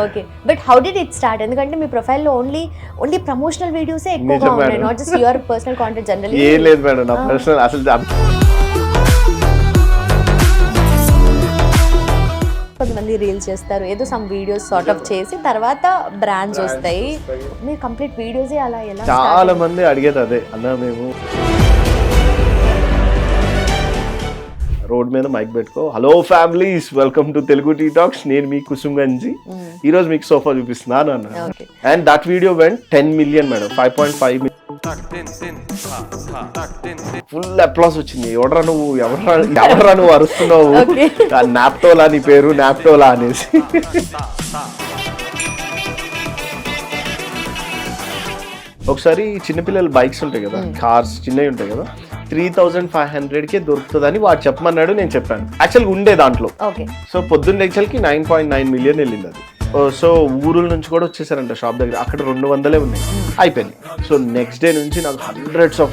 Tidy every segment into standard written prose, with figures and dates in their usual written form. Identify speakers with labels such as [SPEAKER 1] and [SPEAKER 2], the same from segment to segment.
[SPEAKER 1] Okay. But how did it start? ఎందుకంటే మీ ప్రొఫైల్‌లో only promotional వీడియోసే ఎక్కువగా ఉన్నాయి. Not just your personal content generally.
[SPEAKER 2] ఏం లేదు మేడం, నా పర్సనల్ అసలు
[SPEAKER 1] కొంతమంది రీల్స్ చేస్తారు, ఏదో సమ్ వీడియోస్ సార్ట్ ఆఫ్ చేసి తర్వాత బ్రాండ్స్ వస్తాయి. మీరు కంప్లీట్ వీడియోసే అలా ఎలా?
[SPEAKER 2] చాలా మంది అడిగేది అదే, అన్న మేము రోడ్ మీద మైక్ పెట్టుకో, hello families, welcome to Telugu tea talks, నేను మీ కుసుమ్ గంజి, ఈ రోజు మీకు సోఫా చూపిస్తున్నాను అన్న. And that video went 10 million madam, 5.5 million. Full applause వచ్చింది. ఎవడరా నువ్వు, ఎవడరా నువ్వు అరుస్తున్నావు, నాప్టోలా నీ పేరు, నాప్టోలా అనేసి. ఒకసారి చిన్నపిల్లల బైక్స్ ఉంటాయి కదా, కార్స్ చిన్నవి ఉంటాయి కదా, 3,500కే దొరుకుతుందని వాడు చెప్పమన్నాడు, నేను చెప్పాను. యాక్చువల్గా ఉండే దాంట్లో. సో పొద్దున్న యాక్చువల్కి 9.9 million వెళ్ళింది అది. సో ఊరుల నుంచి కూడా వచ్చేసారంట షాప్ దగ్గర, అక్కడ 200 ఉన్నాయి, అయిపోయింది. సో నెక్స్ట్ డే నుంచి నాకు hundreds of.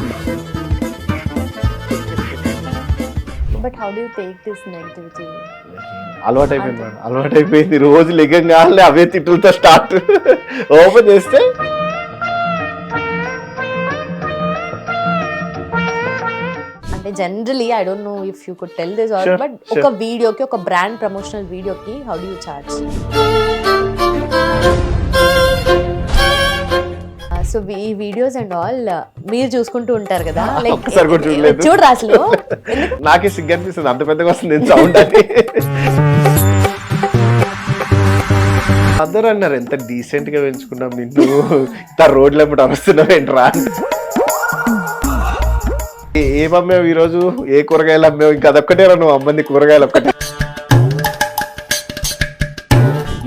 [SPEAKER 1] But how do you take this negativity?
[SPEAKER 2] అలవాటైపోయింది మేడం, అలవాటైపోయింది. రోజు లెగ్గంగానే అవే తిట్టులతో స్టార్ట్. ఓపెన్ చేస్తే
[SPEAKER 1] అంటే generally I don't know if you could tell this or, but ఒక వీడియోకి, ఒక బ్రాండ్ ప్రమోషనల్ వీడియోకి how do you charge? So ఈ వీడియోస్ అండ్ ఆల్ మీరు చూసుకుంటూ ఉంటారు కదా, లైక్ చూడరా అసలు?
[SPEAKER 2] నాకే సిగ్గు అనిపిస్తుంది, అంత పెద్దగా వస్తుంది సౌండ్ అని. అందరూ అన్నారు, ఎంత డీసెంట్ గా పెంచుకున్నాం నిన్ను, ఇంత రోడ్ల ఎప్పుడు అరుస్తున్నావు ఏంట్రా. ఏం అమ్మావు ఈరోజు, ఏ కూరగాయలు అమ్మావు, ఇంకా అదొక్కటే రా నువ్వు అమ్మంది, కూరగాయలు ఒక్కటే.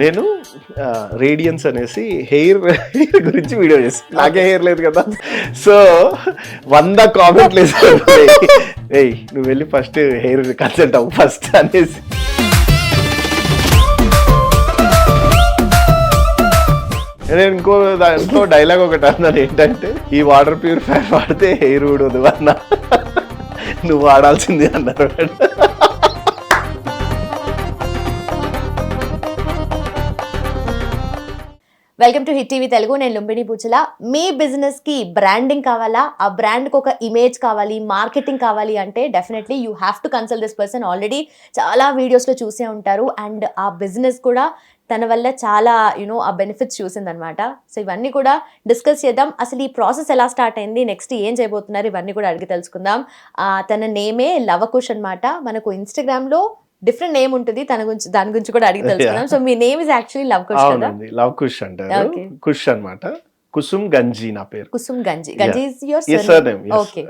[SPEAKER 2] నేను రేడియన్స్ అనేసి హెయిర్ గురించి వీడియో చేస్తాను, నాకే హెయిర్ లేదు కదా. సో 100 కామెంట్లు వేసాను, ఏయ్ నువ్వు వెళ్ళి ఫస్ట్ హెయిర్ కన్సల్ట్ అవ్వు ఫస్ట్ అనేసి. నేను ఇంకో దాంట్లో డైలాగ్ ఒకటి అన్నాను, ఏంటంటే ఈ వాటర్ ప్యూరిఫైర్ వాడితే హెయిర్ ఊడదు అన్న, నువ్వు వాడాల్సింది అన్నారు.
[SPEAKER 1] Welcome to hit TV Telugu, నేను లుంబిని పూచల. మీ బిజినెస్ కి బ్రాండింగ్ కావాలా, ఆ బ్రాండ్ కి ఒక ఇమేజ్ కావాలి, మార్కెటింగ్ కావాలి అంటే definitely you have to consult this person. Already చాలా వీడియోస్ లో చూసే ఉంటారు, అండ్ ఆ బిజినెస్ కూడా తన వల్ల చాలా ఆ బెనిఫిట్స్ చూసిందనమాట. సో ఇవన్నీ కూడా డిస్కస్ చేద్దాం. అసలు ఈ ప్రాసెస్ ఎలా స్టార్ట్ అయింది, నెక్స్ట్ ఏం చేయబోతున్నారు, ఇవన్నీ కూడా అడిగి తెలుసుకుందాం. తన నేమే లవకుష్ అనమాట. మనకు ఇన్స్టాగ్రామ్ లో డిఫరెంట్ నేమ్ ఉంటుంది, దాని గురించి కూడా అడిగి తెలుసుకుందాం. So me name is actually Lavkush కదా?
[SPEAKER 2] లవ్ కుష్ అంటారు, కుష్ అన్నమాట. కుసుమ్ గంజి నా పేరు.
[SPEAKER 1] కుసుమ్ గంజి. గంజి is your surname. Okay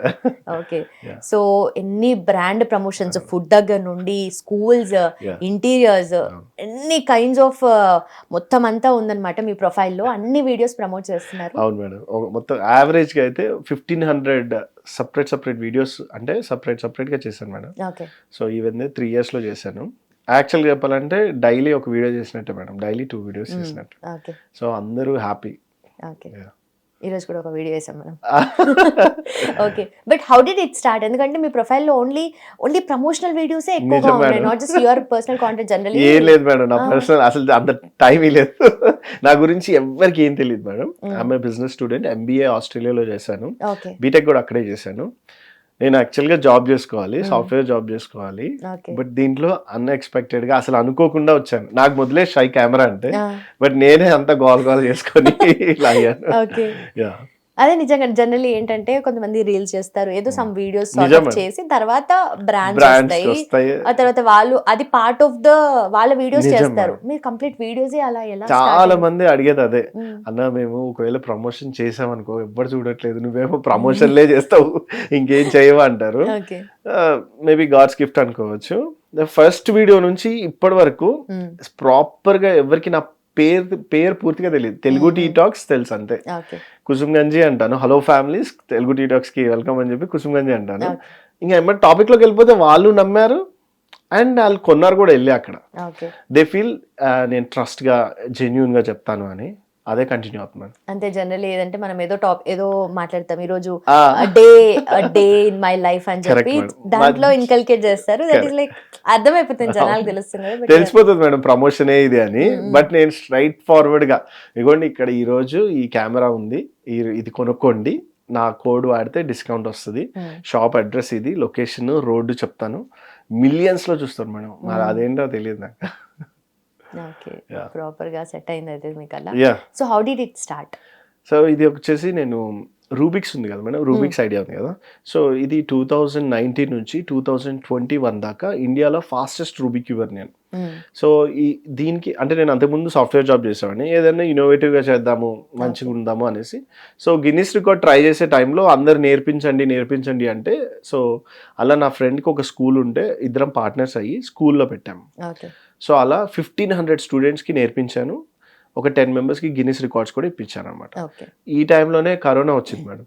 [SPEAKER 1] okay. So ఎన్ని బ్రాండ్ ప్రమోషన్స్, ఫుడ్ దగ్గర నుండి స్కూల్స్, ఇంటీరియర్స్, ఎన్ని కైండ్స్ ఆఫ్ మొత్తం అంతా ఉందన్నమాట మీ ప్రొఫైల్లో. అన్ని వీడియోస్ ప్రమోట్ చేస్తున్నారు.
[SPEAKER 2] అవును మేడం, మొత్తం యావరేజ్ గా అయితే 1500 సపరేట్ వీడియోస్, అంటే సపరేట్ గా చేశాను madam.
[SPEAKER 1] Okay. So
[SPEAKER 2] even 3 years లో చేశాను. యాక్చువల్గా చెప్పాలంటే డైలీ ఒక వీడియో చేసినట్టే మేడం, డైలీ 2 videos చేసినట్టు. సో అందరూ హ్యాపీ.
[SPEAKER 1] ఓకే. ఈరోజు కూడా ఒక వీడియో వేసాం మనం. Okay. But how did it start? ఎందుకంటే మీ ప్రొఫైల్లో ఓన్లీ ప్రమోషనల్ వీడియోసే ఎక్కువగా ఉన్నాయి, not just your personal content generally.
[SPEAKER 2] ఏం లేదు మేడం, నా పర్సనల్ అసలు అంత టైం లేదు. నా గురించి ఎవరికి ఏం తెలియదు madam. I'm a business student, MBA ఆస్ట్రేలియాలో చేశాను, బీటెక్ కూడా అక్కడే చేశాను. నేను యాక్చువల్గా జాబ్ చేసుకోవాలి, సాఫ్ట్వేర్ జాబ్ చేసుకోవాలి. బట్ దీంట్లో అన్ఎక్స్పెక్టెడ్ గా అసలు అనుకోకుండా వచ్చాను. నాకు మొదలే షై కెమెరా అంటే, బట్ నేనే అంత గోల్ చేసుకొని ఇలా అయ్యాను.
[SPEAKER 1] అదే నిజంగా జనరల్లీ ఏంటంటే కొంతమంది రీల్స్ చేస్తారు, ఏదో సమ్ వీడియోస్ సార్ట్ ఆఫ్ చేసి తర్వాత బ్రాండ్స్ వస్తాయి, ఆ తర్వాత వాళ్ళు అది పార్ట్ ఆఫ్ ద వాళ్ళ వీడియోస్ చేస్తారు. మీరు కంప్లీట్ వీడియోస్ అలా ఎలా?
[SPEAKER 2] చాలా మంది అడిగేది అదే, అన్న మేము ఒకవేళ ప్రమోషన్ చేసామనుకో ఎవ్వరు చూడట్లేదు, నువ్వేమో ప్రమోషన్లే చేస్తావు, ఇంకేం చేయవా అంటారు. మేబీ గాడ్స్ గిఫ్ట్ అనుకోవచ్చు. ఫస్ట్ వీడియో నుంచి ఇప్పటి వరకు ప్రాపర్ గా ఎవరికి నా పేరు పూర్తిగా తెలియదు. తెలుగు టీ టాక్స్ తెలుసు అంతే, కుసుమ్ గంజి అంటాను. Hello families, Telugu tea talks కి వెల్కమ్ అని చెప్పి కుసుమ్ గంజి అంటాను. ఇంకా ఏమైనా టాపిక్ లోకి వెళ్ళిపోతే వాళ్ళు నమ్మారు, అండ్ వాళ్ళు కొన్నారు కూడా వెళ్ళి అక్కడ. దే ఫీల్ నేను ట్రస్ట్ గా జెన్యూన్ గా చెప్తాను అని. అదే కంటిన్యూ అవుతుంది మేడం.
[SPEAKER 1] అంతే జనరల్లీ ఏదంటే మనం ఏదో మాట్లాడతాం ఈ రోజు
[SPEAKER 2] ఆ,
[SPEAKER 1] డే ఇన్ మై లైఫ్ అని
[SPEAKER 2] Correct,
[SPEAKER 1] చెప్పి
[SPEAKER 2] madam.
[SPEAKER 1] దాంట్లో ఇన్కల్కేట్ చేస్తారు. దట్ ఈస్ లైక్ అర్థమైపోతుంది జనాలకు తెలుస్తుంది కదా. But
[SPEAKER 2] తెలిసిపోతుంది మేడం ప్రమోషనే ఇది అని. బట్ నేను స్ట్రైట్ ఫార్వర్డ్ గా ఇగోండి ఇక్కడ ఈ రోజు ఈ కెమెరా ఉంది, ఇది కొనుక్కోండి, నా కోడ్ వాడితే డిస్కౌంట్ వస్తుంది, షాప్ అడ్రస్ ఇది, లొకేషన్, రోడ్డు చెప్తాను, మిలియన్స్ లో చూస్తాను మేడం. మరి అదేంటో తెలియదు నాకు.
[SPEAKER 1] ఓకే, ప్రాపర్ గా సెట్ అయింది అయితే మీకు అలా.
[SPEAKER 2] Yeah,
[SPEAKER 1] so how did it start?
[SPEAKER 2] So ఇది వచ్చేసి నేను రూబిక్స్ ఉంది కదా మేడం, రూబిక్స్ ఐడియా ఉంది కదా. సో ఇది 2019 నుంచి 2021 దాకా ఇండియాలో ఫాస్టెస్ట్ రూబిక్ క్యూబర్ నేను. సో దీనికి అంటే నేను అంతకుముందు సాఫ్ట్వేర్ జాబ్ చేసేవాడిని, ఏదైనా ఇన్నోవేటివ్గా చేద్దాము, మంచిగా ఉందాము అనేసి. సో గిన్నిస్ రికార్డ్ ట్రై చేసే టైంలో అందరు నేర్పించండి అంటే, సో అలా నా ఫ్రెండ్కి ఒక స్కూల్ ఉంటే ఇద్దరం పార్ట్నర్స్ అయ్యి స్కూల్లో పెట్టాము. సో అలా 1500 స్టూడెంట్స్కి నేర్పించాను, ఒక 10 మెంబర్స్కి గిన్నిస్ రికార్డ్స్ కూడా ఇప్పించాను అనమాట. ఈ టైంలోనే కరోనా వచ్చింది మేడం.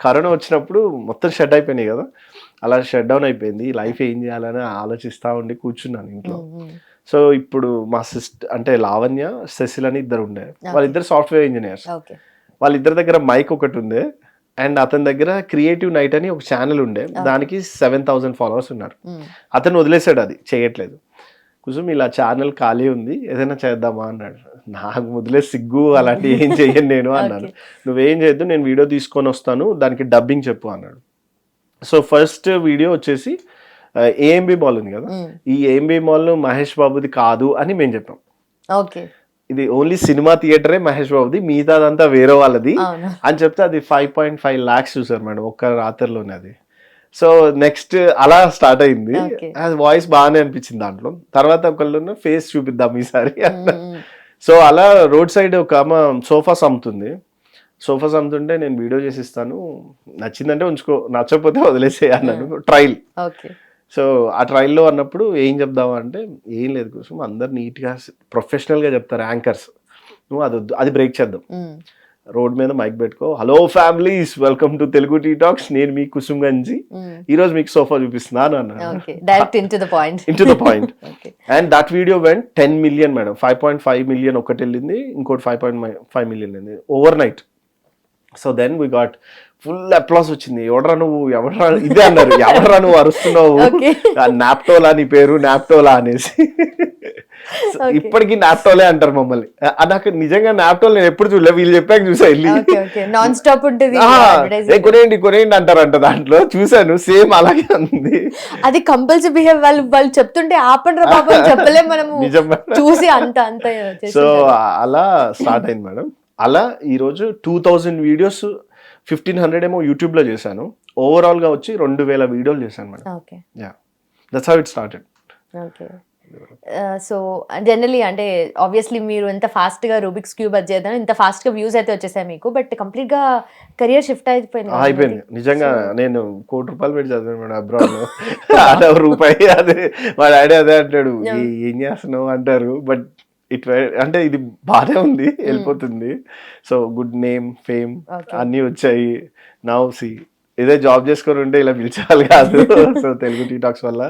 [SPEAKER 2] కరోనా వచ్చినప్పుడు మొత్తం షట్ అయిపోయినాయి కదా, అలా షట్ డౌన్ అయిపోయింది. లైఫ్ ఏం చేయాలని ఆలోచిస్తూ ఉండి కూర్చున్నాను ఇంట్లో. సో ఇప్పుడు మా సిస్టర్ అంటే లావణ్య, సెసిల్ అని ఇద్దరు ఉండే, వాళ్ళిద్దరు సాఫ్ట్వేర్ ఇంజనీర్స్. వాళ్ళిద్దరి దగ్గర మైక్ ఒకటి ఉండే, అండ్ అతని దగ్గర క్రియేటివ్ నైట్ అని ఒక ఛానల్ ఉండే, దానికి 7000 ఫాలోవర్స్ ఉన్నారు. అతను వదిలేసాడు, అది చేయట్లేదు. కుసుమ్ ఇలా ఛానల్ ఖాళీ ఉంది, ఏదైనా చేద్దామా అన్నాడు. నాకు మొదలే సిగ్గు, అలాంటి ఏం చెయ్యను నేను అన్నాను. నువ్వేం చేయొద్దు, నేను వీడియో తీసుకొని వస్తాను, దానికి డబ్బింగ్ చెప్పు అన్నాడు. సో ఫస్ట్ వీడియో వచ్చేసి ఏఎంబి మాల్ ఉంది కదా, ఈ ఏఎంబి మాల్ మహేష్ బాబుది కాదు అని మేము చెప్పాం. ఇది ఓన్లీ సినిమా థియేటరే మహేష్ బాబుది, మిగతాదంతా వేరే వాళ్ళది అని చెప్తే అది 5.5 lakhs చూసారు మేడం ఒక్క రాత్రిలోనే అది. సో నెక్స్ట్ అలా స్టార్ట్ అయింది. అది వాయిస్ బాగానే అనిపించింది దాంట్లో. తర్వాత ఒకళ్ళు ఫేస్ చూపిద్దాం ఈసారి అన్నారు. సో అలా రోడ్ సైడ్ ఒక ఆమె సోఫాస్ అమ్ముతుంటే నేను వీడియో చేసి ఇస్తాను, నచ్చిందంటే ఉంచుకో, నచ్చకపోతే వదిలేసే అన్నాను. ట్రయల్. సో ఆ ట్రయల్లో అన్నప్పుడు ఏం చెప్దామా అంటే, ఏం లేదు కోసం అందరు నీట్గా ప్రొఫెషనల్గా చెప్తారు యాంకర్స్, నువ్వు అది బ్రేక్ చేద్దాం. రోడ్ మీద మైక్ పెట్టుకో, hello families, welcome to Telugu tea talks, నేను మీ కుసుమ్ గంజి, ఈ రోజు మీకు సోఫా చూపిస్తున్నాను అన్నాను. Into the point. And that video went 10 million madam. 5.5 million ఒకటి వెళ్ళింది, ఇంకోటి 5.5 million వెళ్ళింది overnight. So then we got full applause వచ్చింది. ఎవడరా నువ్వు ఇదే అన్నారు, ఎవడరా నువ్వు అరుస్తున్నావు, నాప్టోలా నీ పేరు, నాప్టోలా అనేసి. ఇప్పటికీ నాప్టోలే అంటారు మమ్మల్ని. నాకు నిజంగా నాప్టోల్ నేను ఎప్పుడు చూడలే, వీళ్ళు చెప్పాక చూసా వెళ్ళి
[SPEAKER 1] నాన్ స్టాప్ ఉంటుంది,
[SPEAKER 2] కొనేయండి అంటారంట. దాంట్లో చూసాను, సేమ్ అలాగే ఉంది.
[SPEAKER 1] అది కంపల్సరీ బిహేవ్, వాళ్ళు చెప్తుంటే ఆపండి పాపం చెప్పలేము మనము, చూసి అంత.
[SPEAKER 2] సో అలా స్టార్ట్ అయింది మేడం. అలా ఈరోజు 2000 వీడియోస్, 1500 ఏమో యూట్యూబ్ లో చేశాను. ఓవరాల్ గా వచ్చి 2000 వీడియోలు చేశాను madam. That's how it started.
[SPEAKER 1] So generally అంటే ఆబ్వియస్లీ మీరు ఎంత ఫాస్ట్ గా రూబిక్స్ క్యూబ్ అది చేద్దాం, ఇంత ఫాస్ట్ గా వ్యూస్ అయితే వచ్చేసాయి మీకు, బట్ కంప్లీట్ గా కెరియర్ షిఫ్ట్ అయిపోయింది.
[SPEAKER 2] నిజంగా నేను ₹1,00,000 పెట్టి చదివాను మేడం అబ్రాడ్ లో. అదే రూపాయి, అదే మా డాడీ అదే అంటాడు, ఏం చేస్తున్నావు అంటారు. బట్ అంటే ఇది బాగానే ఉంది, వెళ్ళిపోతుంది. సో గుడ్ నేమ్, ఫేమ్ అన్ని వచ్చాయి. నౌ సి ఇదే జాబ్ చేసుకొని ఉంటే ఇలా పిలిచేవాళ్ళు కాదు. సో తెలుగు టీ టాక్స్ వల్ల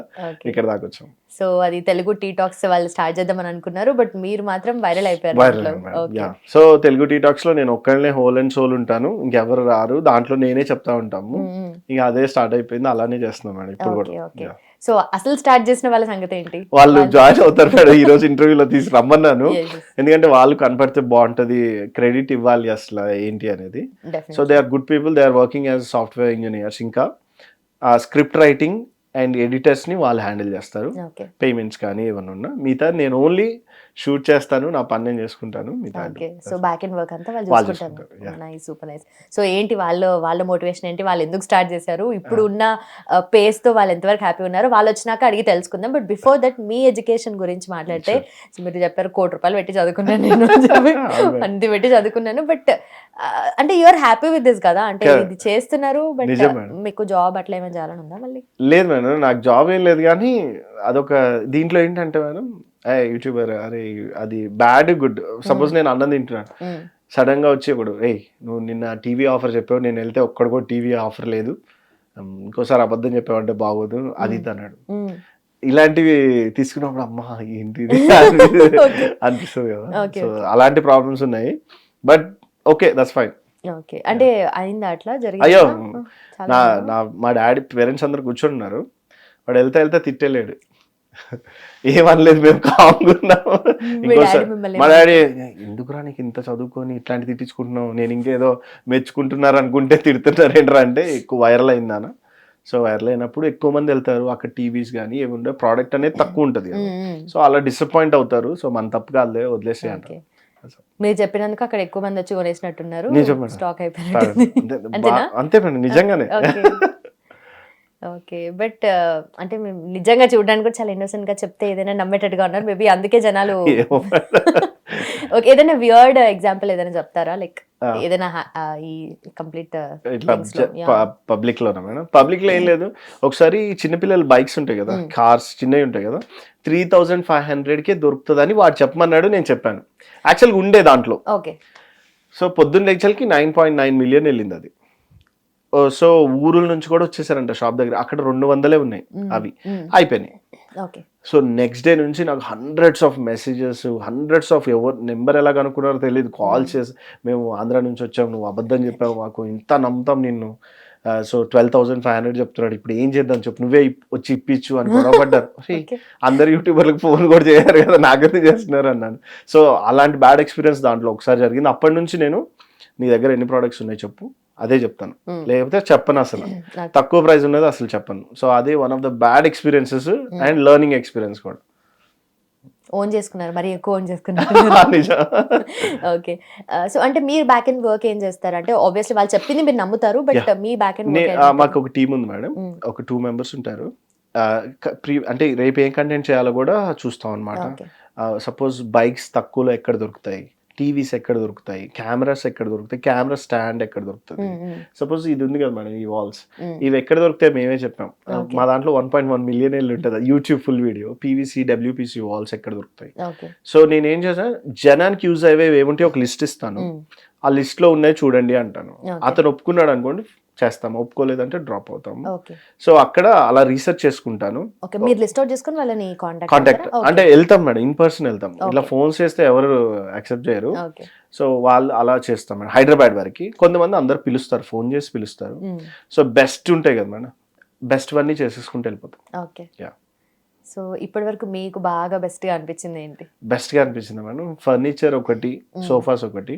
[SPEAKER 2] ఇక్కడ దాకా వచ్చాం.
[SPEAKER 1] సో అది తెలుగు టీ టాక్స్ వాళ్ళు స్టార్ట్ చేద్దామని అనుకున్నారు, బట్ మీరు మాత్రం వైరల్ అయిపోయారు.
[SPEAKER 2] సో తెలుగు టీ టాక్స్ లో నేను ఒక్కడనే హోల్ అండ్ సోల్ ఉంటాను, ఇంకెవరు రారు, దాంట్లో నేనే చెప్తా ఉంటాము. ఇంకా అదే స్టార్ట్ అయిపోయింది, అలానే చేస్తున్నాం మేడం ఇప్పుడు కూడా.
[SPEAKER 1] సో అసలు స్టార్ట్ చేసిన వాళ్ళ సంగతి ఏంటి?
[SPEAKER 2] వాళ్ళు జాయిన్ అవుతారు మేడం. ఈ రోజు ఇంటర్వ్యూలో తీసి రమ్మన్నాను, ఎందుకంటే వాళ్ళు కనపడితే బాగుంటది, క్రెడిట్ ఇవ్వాలి అసలు ఏంటి అనేది. So they are good people, they are working as software engineers. ఇంకా స్క్రిప్ట్ రైటింగ్ అండ్ ఎడిటర్స్ ని వాళ్ళు హ్యాండిల్ చేస్తారు, పేమెంట్స్ కానీ ఏమన్నా ఉన్నా. మిగతా నేను ఓన్లీ షూట్ చేస్తాను, నా పని నేను చేసుకుంటాను.
[SPEAKER 1] సో బ్యాక్ అండ్ వర్క్ అంతా వాళ్ళు చూసుకుంటారు. Nice, super nice. సో ఏంటి వాళ్ళ మోటివేషన్ ఏంటి, వాళ్ళు ఎందుకు స్టార్ట్ చేశారు, ఇప్పుడు ఉన్న పేస్ తో వాళ్ళు ఎంతవరకు హ్యాపీ ఉన్నారు, వాళ్ళు వచ్చినాక అడిగి తెలుసుకుందాం. But before that me education గురించి మాట్లాడితే, మీరు చెప్పారు ₹1,00,000 పెట్టి చదువుకున్నాను నేను, అంది పెట్టి చదువుకున్నాను. బట్ అంటే యూఆర్ హ్యాపీ విత్ దిస్ కదా, అంటే ఇది చేస్తున్నారు, బట్ మీకు జాబ్ అట్లా ఏమైనా చేయాలని ఉందా? మళ్ళీ
[SPEAKER 2] లేదు మేడం, నాకు జాబ్ ఏం లేదు, కానీ అదొక దీంట్లో ఏంటంటే మేడం, యూట్యూబర్ అరే అది బ్యాడ్ గుడ్. సపోజ్ నేను అన్నం తింటున్నాను, సడన్ గా వచ్చి ఒకడు, నువ్వు నిన్న టీవీ ఆఫర్ చెప్పావు, నేను వెళ్తే ఒక్కడు కూడా టీవీ ఆఫర్ లేదు, ఇంకోసారి అబద్ధం చెప్పావంటే బాగోదు, అది అన్నాడు. ఇలాంటివి తీసుకున్నప్పుడు అమ్మా ఏంటి అనిపిస్తుంది కదా. సో అలాంటి ప్రాబ్లమ్స్ ఉన్నాయి. But okay that's fine.
[SPEAKER 1] Okay, అంటే అయిందా అట్లా
[SPEAKER 2] అయ్యో
[SPEAKER 1] జరిగిందా?
[SPEAKER 2] మా డాడీ పేరెంట్స్ అందరు కూర్చొని వాడు వెళ్తా తిట్టలేడు, ఏమనలేదు, మేము కామ్గున్నాము. ఇంకోసారి మా డాడీ ఎందుకురా నీకు ఇంత చదువుకొని ఇట్లాంటి తిట్టించుకుంటున్నావు, నేను ఇంకేదో మెచ్చుకుంటున్నారు అనుకుంటే తిడుతున్నారు ఏంట్రా అంటే ఎక్కువ వైరల్ అయిందానా. సో వైరల్ అయినప్పుడు ఎక్కువ మంది వెళ్తారు, అక్కడ టీవీస్ కానీ ఏముండే ప్రోడక్ట్ అనేది తక్కువ ఉంటుంది, సో అలా డిసప్పాయింట్ అవుతారు. సో మన తప్పు కాదులే వదిలేసి అంటారు.
[SPEAKER 1] మీరు చెప్పినందుకు అక్కడ ఎక్కువ మంది వచ్చి కొనేసినట్టున్నారు, స్టాక్ అయిపోయినట్టు.
[SPEAKER 2] అంతే మేడం, నిజంగానే.
[SPEAKER 1] ఓకే, బట్ అంటే మేము నిజంగా చూడడానికి కూడా చాలా ఇన్నోసెంట్ గా చెప్తే ఏదైనా నమ్మేటట్టుగా ఉన్నారు, మేబీ అందుకే జనాలు. ఓకే, ఏదైనా వియర్డ్ ఎగ్జాంపుల్ ఏదైనా చెప్తారా, లైక్ ఏదైనా ఈ కంప్లీట్
[SPEAKER 2] పబ్లిక్ లోనా మేడం? పబ్లిక్ లో ఏం లేదు, ఒకసారి చిన్నపిల్లల బైక్స్ ఉంటాయి కదా, కార్స్ చిన్నవి ఉంటాయి కదా, 3500కే దొరుకుతుందని వాడు చెప్పమన్నాడు, నేను చెప్పాను. యాక్చువల్గా ఉండే దాంట్లో.
[SPEAKER 1] ఓకే, సో
[SPEAKER 2] పొద్దున్న లెక్చర్కి 9.9 మిలియన్ వెళ్ళింది అది. సో ఊరుల నుంచి కూడా వచ్చేసారంట షాప్ దగ్గర, అక్కడ 200 ఉన్నాయి, అవి అయిపోయినాయి. సో నెక్స్ట్ డే నుంచి నాకు hundreds of messages, hundreds of ఎవరు నెంబర్ ఎలా కనుక్కున్నారో తెలియదు, కాల్ చేసి మేము ఆంధ్ర నుంచి వచ్చాము, నువ్వు అబద్ధం చెప్పావు, మాకు ఇంత నమ్ముతాం నిన్ను, సో 12,500 చెప్తున్నాడు, ఇప్పుడు ఏం చేద్దాం చెప్పు, నువ్వే వచ్చి ఇప్పించు అని గొడవపడ్డారు. అందరు యూట్యూబర్లకు ఫోన్ కూడా చేయరు కదా, నాకైతే చేస్తున్నారు అన్నాను. సో అలాంటి బ్యాడ్ ఎక్స్పీరియన్స్ దాంట్లో ఒకసారి జరిగింది. అప్పటి నుంచి నేను నీ దగ్గర ఎన్ని ప్రోడక్ట్స్ ఉన్నాయి చెప్పు, అదే చెప్తాను, లేకపోతే చెప్పను, అసలు తక్కువ ప్రైస్ ఉన్నది అసలు చెప్పను. సో అదే one of the bad experiences and learning experience కూడా.
[SPEAKER 1] ఓన్ చేసుకున్నారు, మరి ఎక్కువ ఓన్ చేసుకున్నారు. ఓకే, సో అంటే మీరు బ్యాక్ అండ్ వర్క్ ఏం చేస్తారు అంటే, ఆబ్వియస్లీ వాళ్ళు చెప్పింది మీరు నమ్ముతారు, బట్ మీ బ్యాక్ అండ్
[SPEAKER 2] మాకు ఒక టీం ఉంది మేడం, ఒక 2 members ఉంటారు. అంటే రేపు ఏం కంటెంట్ చేయాలో కూడా చూస్తాం అనమాట. సపోజ్ బైక్స్ తక్కువలో ఎక్కడ దొరుకుతాయి, టీవీస్ ఎక్కడ దొరుకుతాయి, కెమెరాస్ ఎక్కడ దొరుకుతాయి, కెమెరా స్టాండ్ ఎక్కడ దొరుకుతుంది, సపోజ్ ఇది ఉంది కదా మేడం ఈ వాల్స్, ఇవి ఎక్కడ దొరుకుతాయి మేమే చెప్పాం. మా దాంట్లో 1.1 మిలియన్ ఉంటుంది YouTube full video, PVC WPC walls ఎక్కడ దొరుకుతాయి. సో నేనేం చేశాను, జనానికి యూజ్ అయ్యేవి ఏముంటే ఒక లిస్ట్ ఇస్తాను, ఆ లిస్ట్ లో ఉన్నాయి చూడండి అంటాను. అతను ఒప్పుకున్నాడు అనుకోండి చేస్తాము, ఒప్పుకోలేదంటే డ్రాప్ అవుతాము. సో అక్కడ అలా రీసెర్చ్ చేసుకుంటాను. కాంటాక్ట్ అంటే వెళ్తాం మేడం, ఇన్ పర్సన్ వెళ్తాం, ఇలా ఫోన్స్ చేస్తే ఎవరు యాక్సెప్ట్ చేయరు. సో వాళ్ళు అలా చేస్తాం మేడం. హైదరాబాద్ వరకు కొంతమంది అందరు పిలుస్తారు, ఫోన్ చేసి పిలుస్తారు. సో బెస్ట్ ఉంటాయి కదా మేడం, బెస్ట్ వన్నీ చేసేసుకుంటూ వెళ్ళిపోతాం.
[SPEAKER 1] సో ఇప్పటి వరకు మీకు బాగా బెస్ట్ గా అనిపించింది ఏంటి?
[SPEAKER 2] బెస్ట్ గా అనిపించింది మేడం, ఫర్నిచర్ ఒకటి, సోఫాస్ ఒకటి,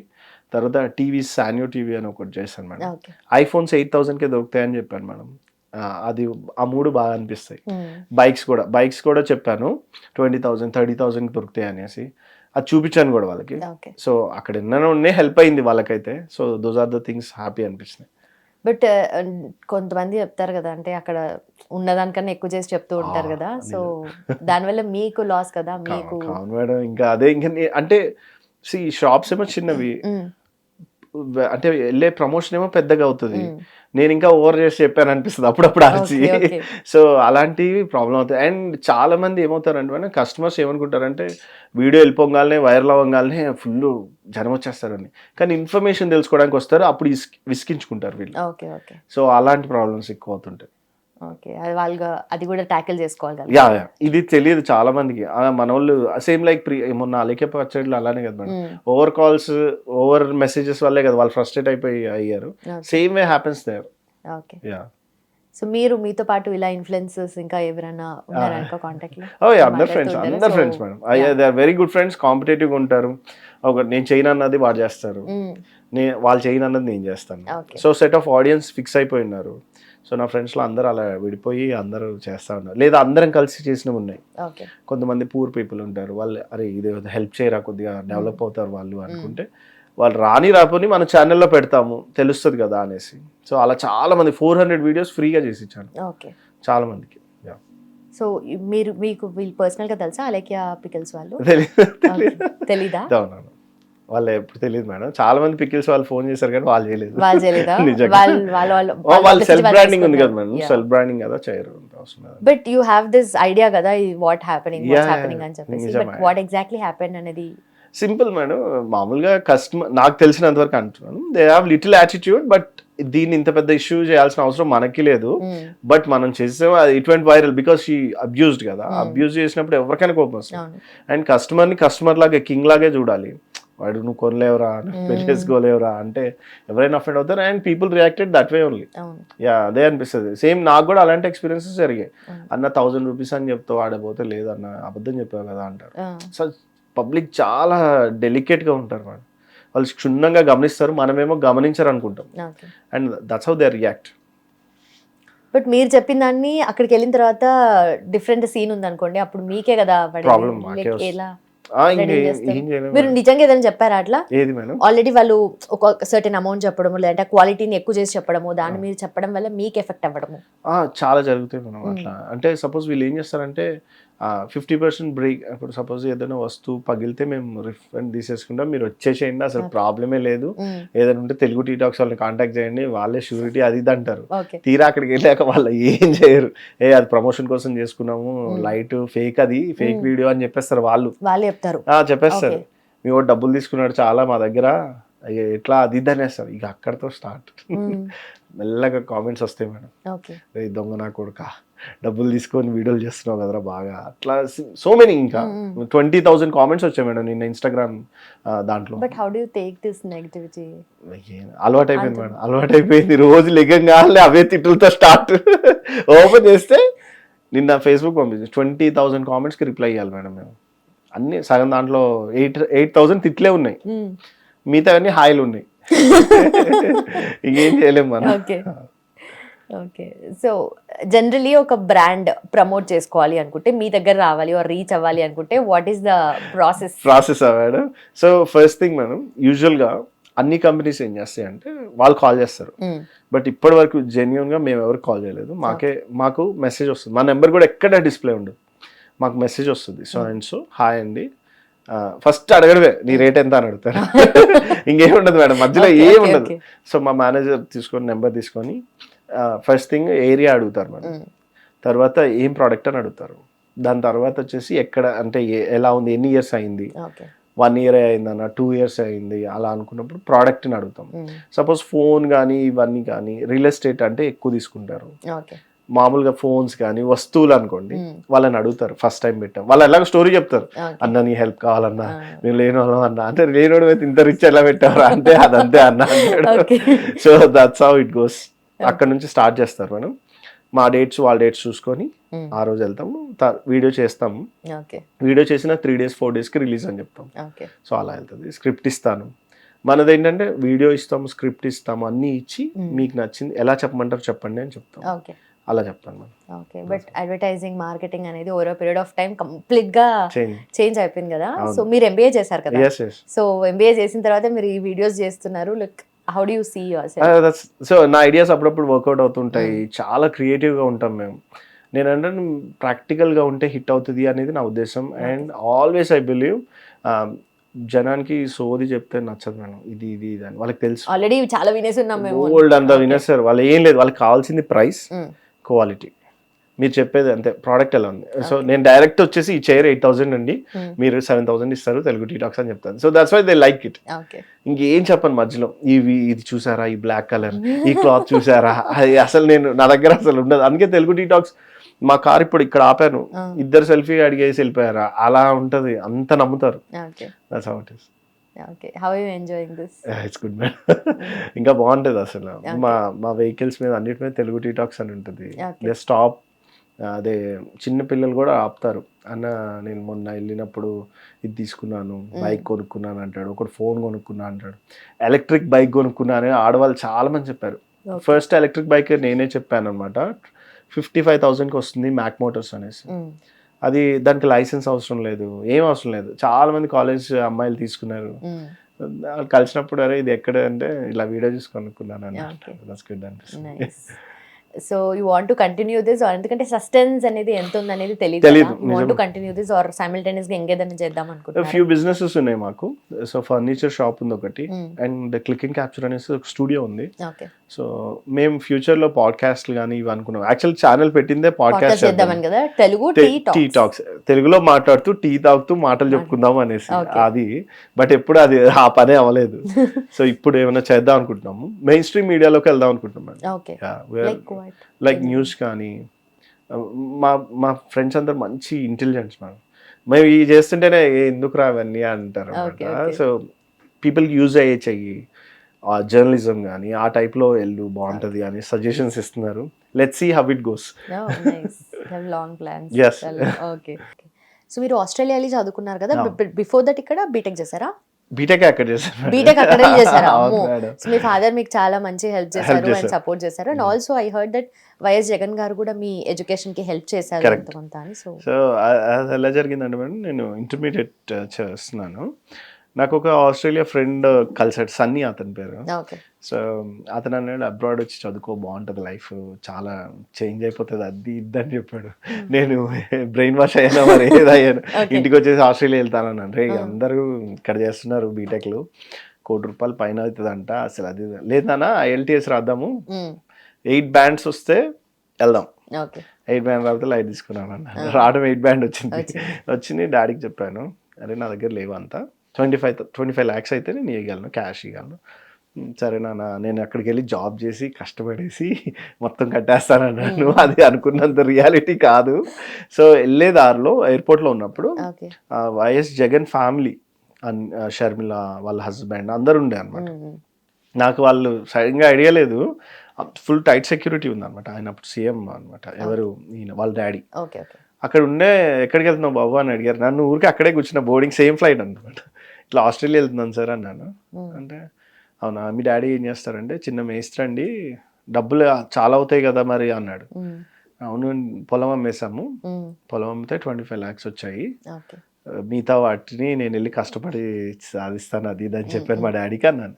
[SPEAKER 2] తర్వాత టీవీ సాన్యో టీవీ అని ఒకటి చేశాను మేడం. ఐఫోన్స్ 8,000కే దొరుకుతాయని చెప్పాను మేడం, అది ఆ 3 బాగా అనిపిస్తాయి. బైక్స్ కూడా చెప్పాను 20,000 30,000కి దొరుకుతాయి అనేసి, అది చూపించాను కూడా వాళ్ళకి. సో అక్కడ ఎన్నో హెల్ప్ అయింది వాళ్ళకైతే. So those are the things happy అనిపించినాయి.
[SPEAKER 1] బట్ కొంతమంది చెప్తారు కదా, అంటే అక్కడ ఉన్నదానికన్నా ఎక్కువ చేసి చెప్తూ ఉంటారు కదా, సో దానివల్ల మీకు లాస్ కదా. మీకు
[SPEAKER 2] మేడం ఇంకా అదే, ఇంకా అంటే షాప్స్ ఏమో చిన్నవి, అంటే వెళ్ళే ప్రమోషన్ ఏమో పెద్దగా అవుతుంది, నేను ఇంకా ఓవర్ చేసి చెప్పాను అనిపిస్తుంది అప్పుడప్పుడు అరిచి. సో అలాంటివి ప్రాబ్లం అవుతాయి. అండ్ చాలా మంది ఏమవుతారంటే కస్టమర్స్ ఏమనుకుంటారంటే వీడియో వెళ్ళిపోగానే వైరల్ అవ్వగానే ఫుల్ జనం వచ్చేస్తారని, కానీ ఇన్ఫర్మేషన్ తెలుసుకోవడానికి వస్తారు, అప్పుడు విసికించుకుంటారు వీళ్ళు. సో అలాంటి ప్రాబ్లమ్స్ ఎక్కువ అవుతుంటాయి.
[SPEAKER 1] అది కూడా ట్యాకిల్ చేసుకోవాలి కదా.
[SPEAKER 2] ఇది తెలియదు చాలా మందికి. మన వాళ్ళు సేమ్ లైక్ మొన్న అలికే పచ్చడిలో అలానే కదా madam, over calls over messages వల్లే కదా వాళ్ళు ఫ్రస్ట్రేట్ అయ్యారు. Same way happens there.
[SPEAKER 1] So మీరు మీతో పాటు ఇలా ఇన్ఫ్లుయెన్సర్స్ ఇంకా ఎవరైనా ఉన్నారా కాంటాక్ట్ లో?
[SPEAKER 2] అందరు friends madam, they are very good friends, competitive ఉంటారు. నేను చేయను అన్నది వాడు చేస్తారు, వాళ్ళు చేయను అన్నది నేను చేస్తాను. So set of audience fix అయిపోయి ఉన్నారు. సో నా ఫ్రెండ్స్లో అందరూ అలా విడిపోయి అందరూ చేస్తూ ఉన్నారు, లేదా అందరం కలిసి చేసినవి ఉన్నాయి. కొంతమంది పూర్ పీపుల్ ఉంటారు, వాళ్ళు అరే ఇది హెల్ప్ చేయరా కొద్దిగా డెవలప్ అవుతారు వాళ్ళు అనుకుంటే, వాళ్ళు రాపోని మన ఛానల్లో పెడతాము తెలుస్తుంది కదా అనేసి. సో అలా చాలా మంది 400 వీడియోస్ ఫ్రీగా చేసి ఇచ్చాను చాలా మందికి.
[SPEAKER 1] సో మీకు వీళ్ళు పర్సనల్ గా తెలుసా అలేఖ్య పికిల్స్ వాళ్ళు? తెలీదా?
[SPEAKER 2] వాళ్ళు ఎప్పుడు తెలియదు మేడం, చాలా మంది పికిల్స్ వాళ్ళు ఫోన్ చేశారు కానీ వాళ్ళు చేయలేదు. వాళ్ళు సెల్ఫ్ బ్రాండింగ్ ఉంది కదా మేడం, సెల్ఫ్ బ్రాండింగ్ కదా చేయరు.
[SPEAKER 1] But you have this idea కదా వాట్ హ్యాపెనింగ్ అని చెప్పేసి, బట్ వాట్ ఎగ్జాక్ట్లీ హ్యాపెన్ అనేది
[SPEAKER 2] సింపుల్ మేడం. మామూలుగా కస్టమర్ నాకు తెలిసినంత వరకు అంటున్నాను, they have little attitude, but దీన్ని ఇంత పెద్ద ఇష్యూ చేయాల్సిన అవసరం మనకి లేదు. బట్ మనం చేసే it went viral because she abused కదా, అబ్యూజ్ చేసినప్పుడు ఎవరికైనా కోపం వస్తుంది. అండ్ కస్టమర్ లాగా కింగ్ లాగే చూడాలి, వాడు నువ్వు కొనలేవురా, పెళ్లి చేసుకోలేవురా అంటే ఎవరైనా అఫెండ్ అవుతారు. And people reacted that way only. Yeah, అదే అనిపిస్తుంది. సేమ్ నాకు కూడా అలాంటి ఎక్స్పీరియన్సెస్ జరిగాయి. అన్న 1000 రూపీస్ అని చెప్తావు, ఆడపోతే లేదన్న అబద్ధం చెప్పావు కదా అంటారు. సో పబ్లిక్ చాలా డెలికేట్గా ఉంటారు మేడం. వాళ్ళు క్షుణ్ణంగా గమనిస్తారు, మనమేమో గమనించరు అనుకుంటాం. And that's how they react.
[SPEAKER 1] But మీరు చెప్పిన దాన్ని అక్కడికి వెళ్ళిన తర్వాత డిఫరెంట్ సీన్ ఉంది అనుకోండి, అప్పుడు మీకే కదా
[SPEAKER 2] ప్రాబ్లం.
[SPEAKER 1] ఎలా
[SPEAKER 2] ఏం చేయలేము.
[SPEAKER 1] మీరు నిజంగా ఏదైనా చెప్పారా అట్లా?
[SPEAKER 2] ఏది మేడం?
[SPEAKER 1] ఆల్రెడీ వాళ్ళు ఒక సర్టెన్ అమౌంట్ చెప్పడము, లేదంటే క్వాలిటీని ఎక్కువ చేసి చెప్పడము, దాన్ని మీరు చెప్పడం వల్ల మీకు ఎఫెక్ట్ అవ్వడము
[SPEAKER 2] చాలా జరుగుతాయి మనం అట్లా. అంటే సపోజ్ వీళ్ళు ఏం చేస్తారంటే 50% బ్రేక్. ఇప్పుడు సపోజ్ ఏదైనా వస్తువు పగిలితే మేము రిఫండ్ తీసేసుకుంటాం, మీరు వచ్చేసేయండి, అసలు ప్రాబ్లమే లేదు, ఏదైనా ఉంటే తెలుగు టీ టాక్స్ వాళ్ళని కాంటాక్ట్ చేయండి, వాళ్ళే షూరిటీ అది ఇది అంటారు. తీరా అక్కడికి వెళ్ళాక వాళ్ళు ఏం చేయరు. అది ప్రమోషన్ కోసం చేసుకున్నాము, లైట్ ఫేక్, అది ఫేక్ వీడియో అని చెప్పేస్తారు. వాళ్ళే చెప్తారు, చెప్పేస్తారు మీ వాడు డబ్బులు తీసుకున్నాడు చాలా మా దగ్గర, ఎట్లా అది ఇది అనేస్తారు. ఇక అక్కడితో స్టార్ట్. మెల్లగా కామెంట్స్ వస్తాయి మేడం, రే దొంగ నా కొడుక, డబ్బులు తీసుకొని వీడియోలు చేస్తున్నావు కదరా బాగా, అట్లా సో మెనీ. ఇంకా 20,000 కామెంట్స్ వచ్చాయి మేడం నిన్న ఇన్స్టాగ్రామ్ దాంట్లో.
[SPEAKER 1] But how do you take this negativity?
[SPEAKER 2] అలవాటు అయిపోయింది మేడం, అలవాటు అయిపోయింది. రోజు లెగంగా అవే తిట్టులతో స్టార్ట్. ఓపెన్ చేస్తే నిన్న ఫేస్బుక్ పంపించింది 20,000 కామెంట్స్కి రిప్లై ఇవ్వాలి మేడం మేము. అన్ని సగం దాంట్లో 8,000 తిట్లే ఉన్నాయి, మిగతా అన్ని హాయిలు ఉన్నాయి. ఇంకేం చేయలేము మనం.
[SPEAKER 1] ఓకే, సో జనరలీ ఒక బ్రాండ్ ప్రమోట్ చేసుకోవాలి అనుకుంటే, మీ దగ్గర రావాలి ఆర్ రీచ్ అవ్వాలి అనుకుంటే, what is the process
[SPEAKER 2] madam? So first thing madam, యూజువల్గా అన్ని కంపెనీస్ ఏం చేస్తాయి అంటే వాళ్ళు కాల్ చేస్తారు. బట్ ఇప్పటి వరకు జెన్యున్ గా మేము ఎవరికి కాల్ చేయలేదు. మాకు మెసేజ్ వస్తుంది, మా నెంబర్ కూడా ఎక్కడ డిస్ప్లే ఉండదు, మాకు మెసేజ్ వస్తుంది. సో అండ్ సో హాయ్ అండి, ఫస్ట్ అడగడమే నీ రేట్ ఎంత అని అడుగుతారు. ఇంకేముండదు మేడం, మధ్యలో ఏముండదు. సో మా మేనేజర్ తీసుకొని నెంబర్ తీసుకొని ఫస్ట్ థింగ్ ఏరియా అడుగుతారు మేడం, తర్వాత ఏం ప్రోడక్ట్ అని అడుగుతారు, దాని తర్వాత వచ్చేసి ఎక్కడ అంటే ఎలా ఉంది, ఎన్ని ఇయర్స్ అయింది, 1 year అయిందన్న, 2 years అయింది, అలా అనుకున్నప్పుడు ప్రోడక్ట్ని అడుగుతాం. సపోజ్ ఫోన్ కానీ ఇవన్నీ కానీ, రియల్ ఎస్టేట్ అంటే ఎక్కువ తీసుకుంటారు. మామూలుగా ఫోన్స్ కానీ వస్తువులు అనుకోండి, వాళ్ళని అడుగుతారు. ఫస్ట్ టైం పెట్టాం, వాళ్ళు ఎలాగో స్టోరీ చెప్తారు, అన్న నీ హెల్ప్ కావాలన్నా, నేను లేనోళ్ళం అన్న అంటే, లేనోడు అయితే ఇంత రిచ్ ఎలా పెట్టారా అంటే అదంతే అన్న అంటాడు. So that's how it goes. అక్కడ నుంచి స్టార్ట్ చేస్తారు మేడం. మా డేట్స్ వాళ్ళ డేట్స్ చూసుకొని ఆ రోజు వెళ్తాము, వీడియో చేస్తాము. వీడియో చేసిన 3 days 4 days రిలీజ్ అని చెప్తాం. సో అలా వెళ్తుంది. స్క్రిప్ట్ ఇస్తాను, మనది ఏంటంటే వీడియో ఇస్తాము, స్క్రిప్ట్ ఇస్తాము, అన్ని ఇచ్చి మీకు నచ్చింది ఎలా చెప్పమంటారు చెప్పండి అని చెప్తాం. అలా చెప్తాను madam.
[SPEAKER 1] Okay, but advertising marketing అనేది over period of time complete గా చేంజ్ అయిపోయింది కదా. సో మీరు ఎంబీఏ చేశారు కదా, సో ఎంబీఏ చేసిన తర్వాత మీరు ఈ వీడియోస్ చేస్తున్నారు. Like how do you see yourself?
[SPEAKER 2] So నా ఐడియాస్ అప్పుడప్పుడు వర్కౌట్ అవుతుంటాయి, చాలా క్రియేటివ్గా ఉంటాం మేము. నేనంటే ప్రాక్టికల్గా ఉంటే హిట్ అవుతుంది అనేది నా ఉద్దేశం. అండ్ ఆల్వేస్ ఐ బిలీవ్ జనానికి సోది చెప్తే నచ్చదు మేడం, ఇది ఇది ఇది అని వాళ్ళకి తెలుసు.
[SPEAKER 1] ఆల్రెడీ చాలా వినేసి ఉన్నాం మేము,
[SPEAKER 2] ఓల్డ్ అంతా వినేస్తారు. వాళ్ళు ఏం లేదు, వాళ్ళకి కావాల్సింది ప్రైస్, క్వాలిటీ. మీరు చెప్పేది అంతే, ప్రోడక్ట్ ఎలా ఉంది. సో నేను డైరెక్ట్ వచ్చేసి ఈ చైర్ 8,000 అండి, మీరు 7,000 ఇస్తారు తెలుగు టీ టాక్స్ అని చెప్తాను. So that's why they like it. ఇంకేం చెప్పను మధ్యలో, ఇది చూసారా, ఈ బ్లాక్ కలర్, ఈ క్లాత్ చూసారా, అది అసలు నా దగ్గర అసలు ఉండదు. అందుకే తెలుగు టీ టాక్స్, మా కార్ ఇప్పుడు ఇక్కడ ఆపాను, 2 సెల్ఫీ అడిగేసి వెళ్ళిపోయారా, అలా ఉంటది, అంత నమ్ముతారు. That's how it is.
[SPEAKER 1] Okay, how are you enjoying this?
[SPEAKER 2] It's good man. ఇంకా బాగుంటుంది అసలు. మా వెహికల్స్ మీద అన్నిటి మీద తెలుగు టీ టాక్స్ అని ఉంటుంది. దే స్టాప్, అదే చిన్న పిల్లలు కూడా ఆపుతారు, అన్న నేను మొన్న వెళ్ళినప్పుడు ఇది తీసుకున్నాను, బైక్ కొనుక్కున్నాను అంటాడు, ఒకటి ఫోన్ కొనుక్కున్నా అంటాడు, ఎలక్ట్రిక్ బైక్ కొనుక్కున్నా అని ఆడవాళ్ళు చాలా మంది చెప్పారు. ఫస్ట్ ఎలక్ట్రిక్ బైక్ నేనే చెప్పాను అనమాట, 55,000కి వస్తుంది మ్యాక్ మోటార్స్ అనేసి. అది దానికి లైసెన్స్ అవసరం లేదు, ఏం అవసరం లేదు. చాలా మంది కాలేజ్ అమ్మాయిలు తీసుకున్నారు, కలిసినప్పుడు అరే ఇది ఎక్కడ అంటే ఇలా వీడియో చూసి కొనుక్కున్నాను అనిపిస్తుంది.
[SPEAKER 1] So you want to continue this, ఎందుకంటే సస్టెన్స్ అనేది ఎంత ఉంది అనేది తెలియదు. Want to continue this or simultaneous గా ఇంకేదైనా చేద్దాం అనుకుంటున్నాను?
[SPEAKER 2] ఫ్యూ బిజినెసెస్ ఉన్నాయి మాకు. సో ఫర్నిచర్ షాప్ ఉంది ఒకటి, అండ్ క్లికింగ్ క్యాప్చర్ అనేసి ఒక స్టూడియో ఉంది. సో మేము ఫ్యూచర్ లో పాడ్కాస్ట్ కానీ ఇవి అనుకున్నాం. యాక్చువల్ ఛానల్ పెట్టిందే పాడ్కాస్ట్ చేద్దామని కదా, తెలుగు టీ టాక్స్, తెలుగులో మాట్లాడుతూ టీ తాగుతూ మాటలు చెప్పుకుందాం అనేసి అది. బట్ ఎప్పుడు అది ఆ పనే అవ్వలేదు. సో ఇప్పుడు ఏమైనా చేద్దాం అనుకుంటున్నాము, మెయిన్ స్ట్రీమ్ మీడియాలోకి వెళ్దాం అనుకుంటున్నాం. లైక్ న్యూస్ కానీ, మా ఫ్రెండ్స్ అందరు మంచి ఇంటెలిజెంట్స్ మేడం. మేము ఇవి చేస్తుంటేనే ఎందుకు రావన్నీ అంటారు అనమాట. సో పీపుల్కి యూజ్ అయ్యే చెయ్యి, జర్నలిజం కానీ ఆ టైప్లో వెళ్ళు బాగుంటుంది అని సజెషన్స్ ఇస్తున్నారు. Let's see how it goes.
[SPEAKER 1] Long plans.
[SPEAKER 2] Yes.
[SPEAKER 1] Okay. So మీరు ఆస్ట్రేలియాలో చదువుకున్నారు కదా, బిఫోర్ దట్ ఇక్కడ బీటెక్ చేశారా?
[SPEAKER 2] బీటెక్ అక్కడ చేశాను.
[SPEAKER 1] బీటెక్ అక్కడే చేశారా?
[SPEAKER 2] అవును మేడం.
[SPEAKER 1] సో మీ ఫాదర్ మీకు చాలా మంచి హెల్ప్ చేశారు అండ్
[SPEAKER 2] చేశారు.
[SPEAKER 1] సపోర్ట్ చేశారు. And also I heard that YS Jagan గారు కూడా మీ ఎడ్యుకేషన్ కి హెల్ప్ చేశారు
[SPEAKER 2] Correct.
[SPEAKER 1] కొంత అని. సో
[SPEAKER 2] సో అది ఎలా జరిగిందంటే మేడం, నేను ఇంటర్మీడియట్ చేస్తున్నాను. నాకు ఒక ఆస్ట్రేలియా ఫ్రెండ్ కలిసాడు, సన్నీ అతని పేరు.
[SPEAKER 1] ఓకే.
[SPEAKER 2] సో అతను అన్నాడు అబ్రాడ్ వచ్చి చదువుకో బాగుంటుంది, లైఫ్ చాలా చేంజ్ అయిపోతుంది అది ఇది అని చెప్పాడు. నేను బ్రెయిన్ వాష్ అయ్యాను, మరి ఏదయ్యాను, ఇంటికి వచ్చేసి ఆస్ట్రేలియా వెళ్తానన్నాను. రే అందరూ ఇక్కడ చేస్తున్నారు బీటెక్లు, ₹1,00,00,000 పైన అవుతుందంట, అసలు అది లేదు నాన్న IELTS రాద్దాము, 8 బ్యాండ్స్ వస్తే వెళ్దాం.
[SPEAKER 1] ఓకే.
[SPEAKER 2] 8 బ్యాండ్ రాకపోతే లైట్ తీసుకున్నాను అన్న. రావడం 8 బ్యాండ్ వచ్చింది. డాడీకి చెప్పాను, అరే నా దగ్గర లేవు అంతా, 25 lakhs అయితే నేను ఇవ్వగలను, క్యాష్ ఇవ్వగలను. సరే నాన్న నేను అక్కడికి వెళ్ళి జాబ్ చేసి కష్టపడేసి మొత్తం కట్టేస్తానన్నాను. అది అనుకున్నంత రియాలిటీ కాదు. సో వెళ్ళే దారిలో ఎయిర్పోర్ట్లో ఉన్నప్పుడు వైఎస్ జగన్ ఫ్యామిలీ, షర్మిల వాళ్ళ హస్బెండ్ అందరు ఉండే అనమాట. నాకు వాళ్ళు సడన్గా ఐడియా లేదు, ఫుల్ టైట్ సెక్యూరిటీ ఉందన్నమాట. ఆయన అప్పుడు సీఎం అనమాట, ఎవరు ఈయన వాళ్ళ డాడీ. అక్కడ ఉండే ఎక్కడికి వెళ్తున్నావు బాబు అని అడిగారు. నన్ను ఊరికి అక్కడే కూర్చున్న, బోర్డింగ్ సేమ్ ఫ్లైట్ అనమాట. ఇట్లా ఆస్ట్రేలియా వెళ్తున్నాను సార్ అన్నాను. అంటే అవునా, మీ డాడీ ఏం చేస్తారంటే చిన్న మేస్త్రి అండి, డబ్బులు చాలా అవుతాయి కదా మరి అన్నాడు. అవును, పొలం అమ్మేశాము, పొలం అమ్మితే 25 lakhs వచ్చాయి, మిగతా వాటిని నేను వెళ్ళి కష్టపడి సాధిస్తాను అది ఇది అని చెప్పాను మా డాడీకి అన్నాను.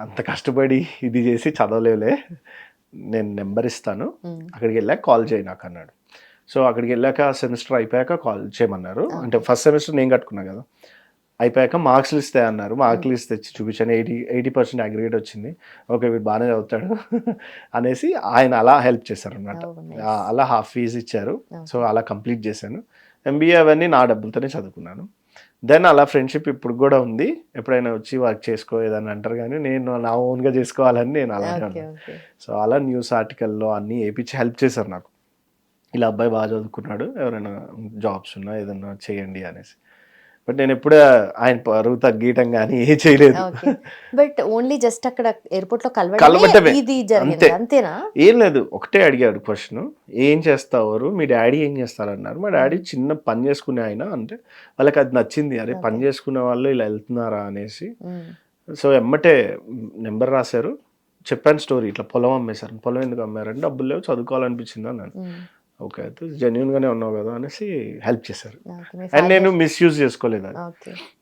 [SPEAKER 2] అంత కష్టపడి ఇది చేసి చదవలేవులే, నేను నెంబర్ ఇస్తాను, అక్కడికి వెళ్ళాక కాల్ చేయి నాకు అన్నాడు. సో అక్కడికి వెళ్ళాక సెమిస్టర్ అయిపోయాక కాల్ చేయమన్నారు. అంటే ఫస్ట్ సెమిస్టర్ నేను కట్టుకున్నా కదా, అయిపోయాక మార్క్స్ లిస్ట్ అన్నారు. మార్క్స్ లిస్ట్ తెచ్చి చూపించాను, 80% అగ్రిగేట్ వచ్చింది. ఓకే వీడు బాగానే చదువుతాడు అనేసి ఆయన అలా హెల్ప్ చేశారు అనమాట. అలా హాఫ్ ఫీజు ఇచ్చారు. సో అలా కంప్లీట్ చేశాను. MBA అవన్నీ నా డబ్బులతోనే చదువుకున్నాను. దెన్ అలా ఫ్రెండ్షిప్ ఇప్పుడు కూడా ఉంది. ఎప్పుడైనా వచ్చి వర్క్ చేసుకో ఏదని అంటారు, కానీ నేను నా ఓన్గా చేసుకోవాలని నేను అలాగే ఉన్నాను. సో అలా న్యూస్ ఆర్టికల్లో అన్నీ వేయించి హెల్ప్ చేశారు నాకు. ఇలా అబ్బాయి బాగా చదువుకున్నాడు, ఎవరైనా జాబ్స్ ఉన్నా ఏదన్నా చేయండి అనేసి. బట్ నేను ఎప్పుడూ ఆయన పరువు తగ్గీయటం కానీ ఏ చేయలేదు.
[SPEAKER 1] బట్ ఓన్లీ జస్ట్ అక్కడ ఎయిర్పోర్ట్ లో
[SPEAKER 2] కలవటమే,
[SPEAKER 1] అంతేనా?
[SPEAKER 2] ఏం లేదు. ఒకటే అడిగాడు క్వశ్చన్, ఏం చేస్తావారు, మీ డాడీ ఏం చేస్తారన్నారు. మా డాడీ చిన్న పని చేసుకునే ఆయన, అంటే వాళ్ళకి అది నచ్చింది, అరే పని చేసుకునే వాళ్ళు ఇలా వెళ్తున్నారా అనేసి. సో ఎమ్మటే నెంబర్ రాశారు, చెప్పాను స్టోరీ, ఇట్లా పొలం అమ్మేశారు. పొలం ఎందుకు అమ్మారంటే డబ్బులు లేవు, చదువుకోవాలనిపించింది అన్నాను. ఓకే అయితే జెన్యున్ గానే ఉన్నావు కదా అనేసి హెల్ప్ చేశారు. అండ్ నేను మిస్యూజ్ చేసుకోలేదు.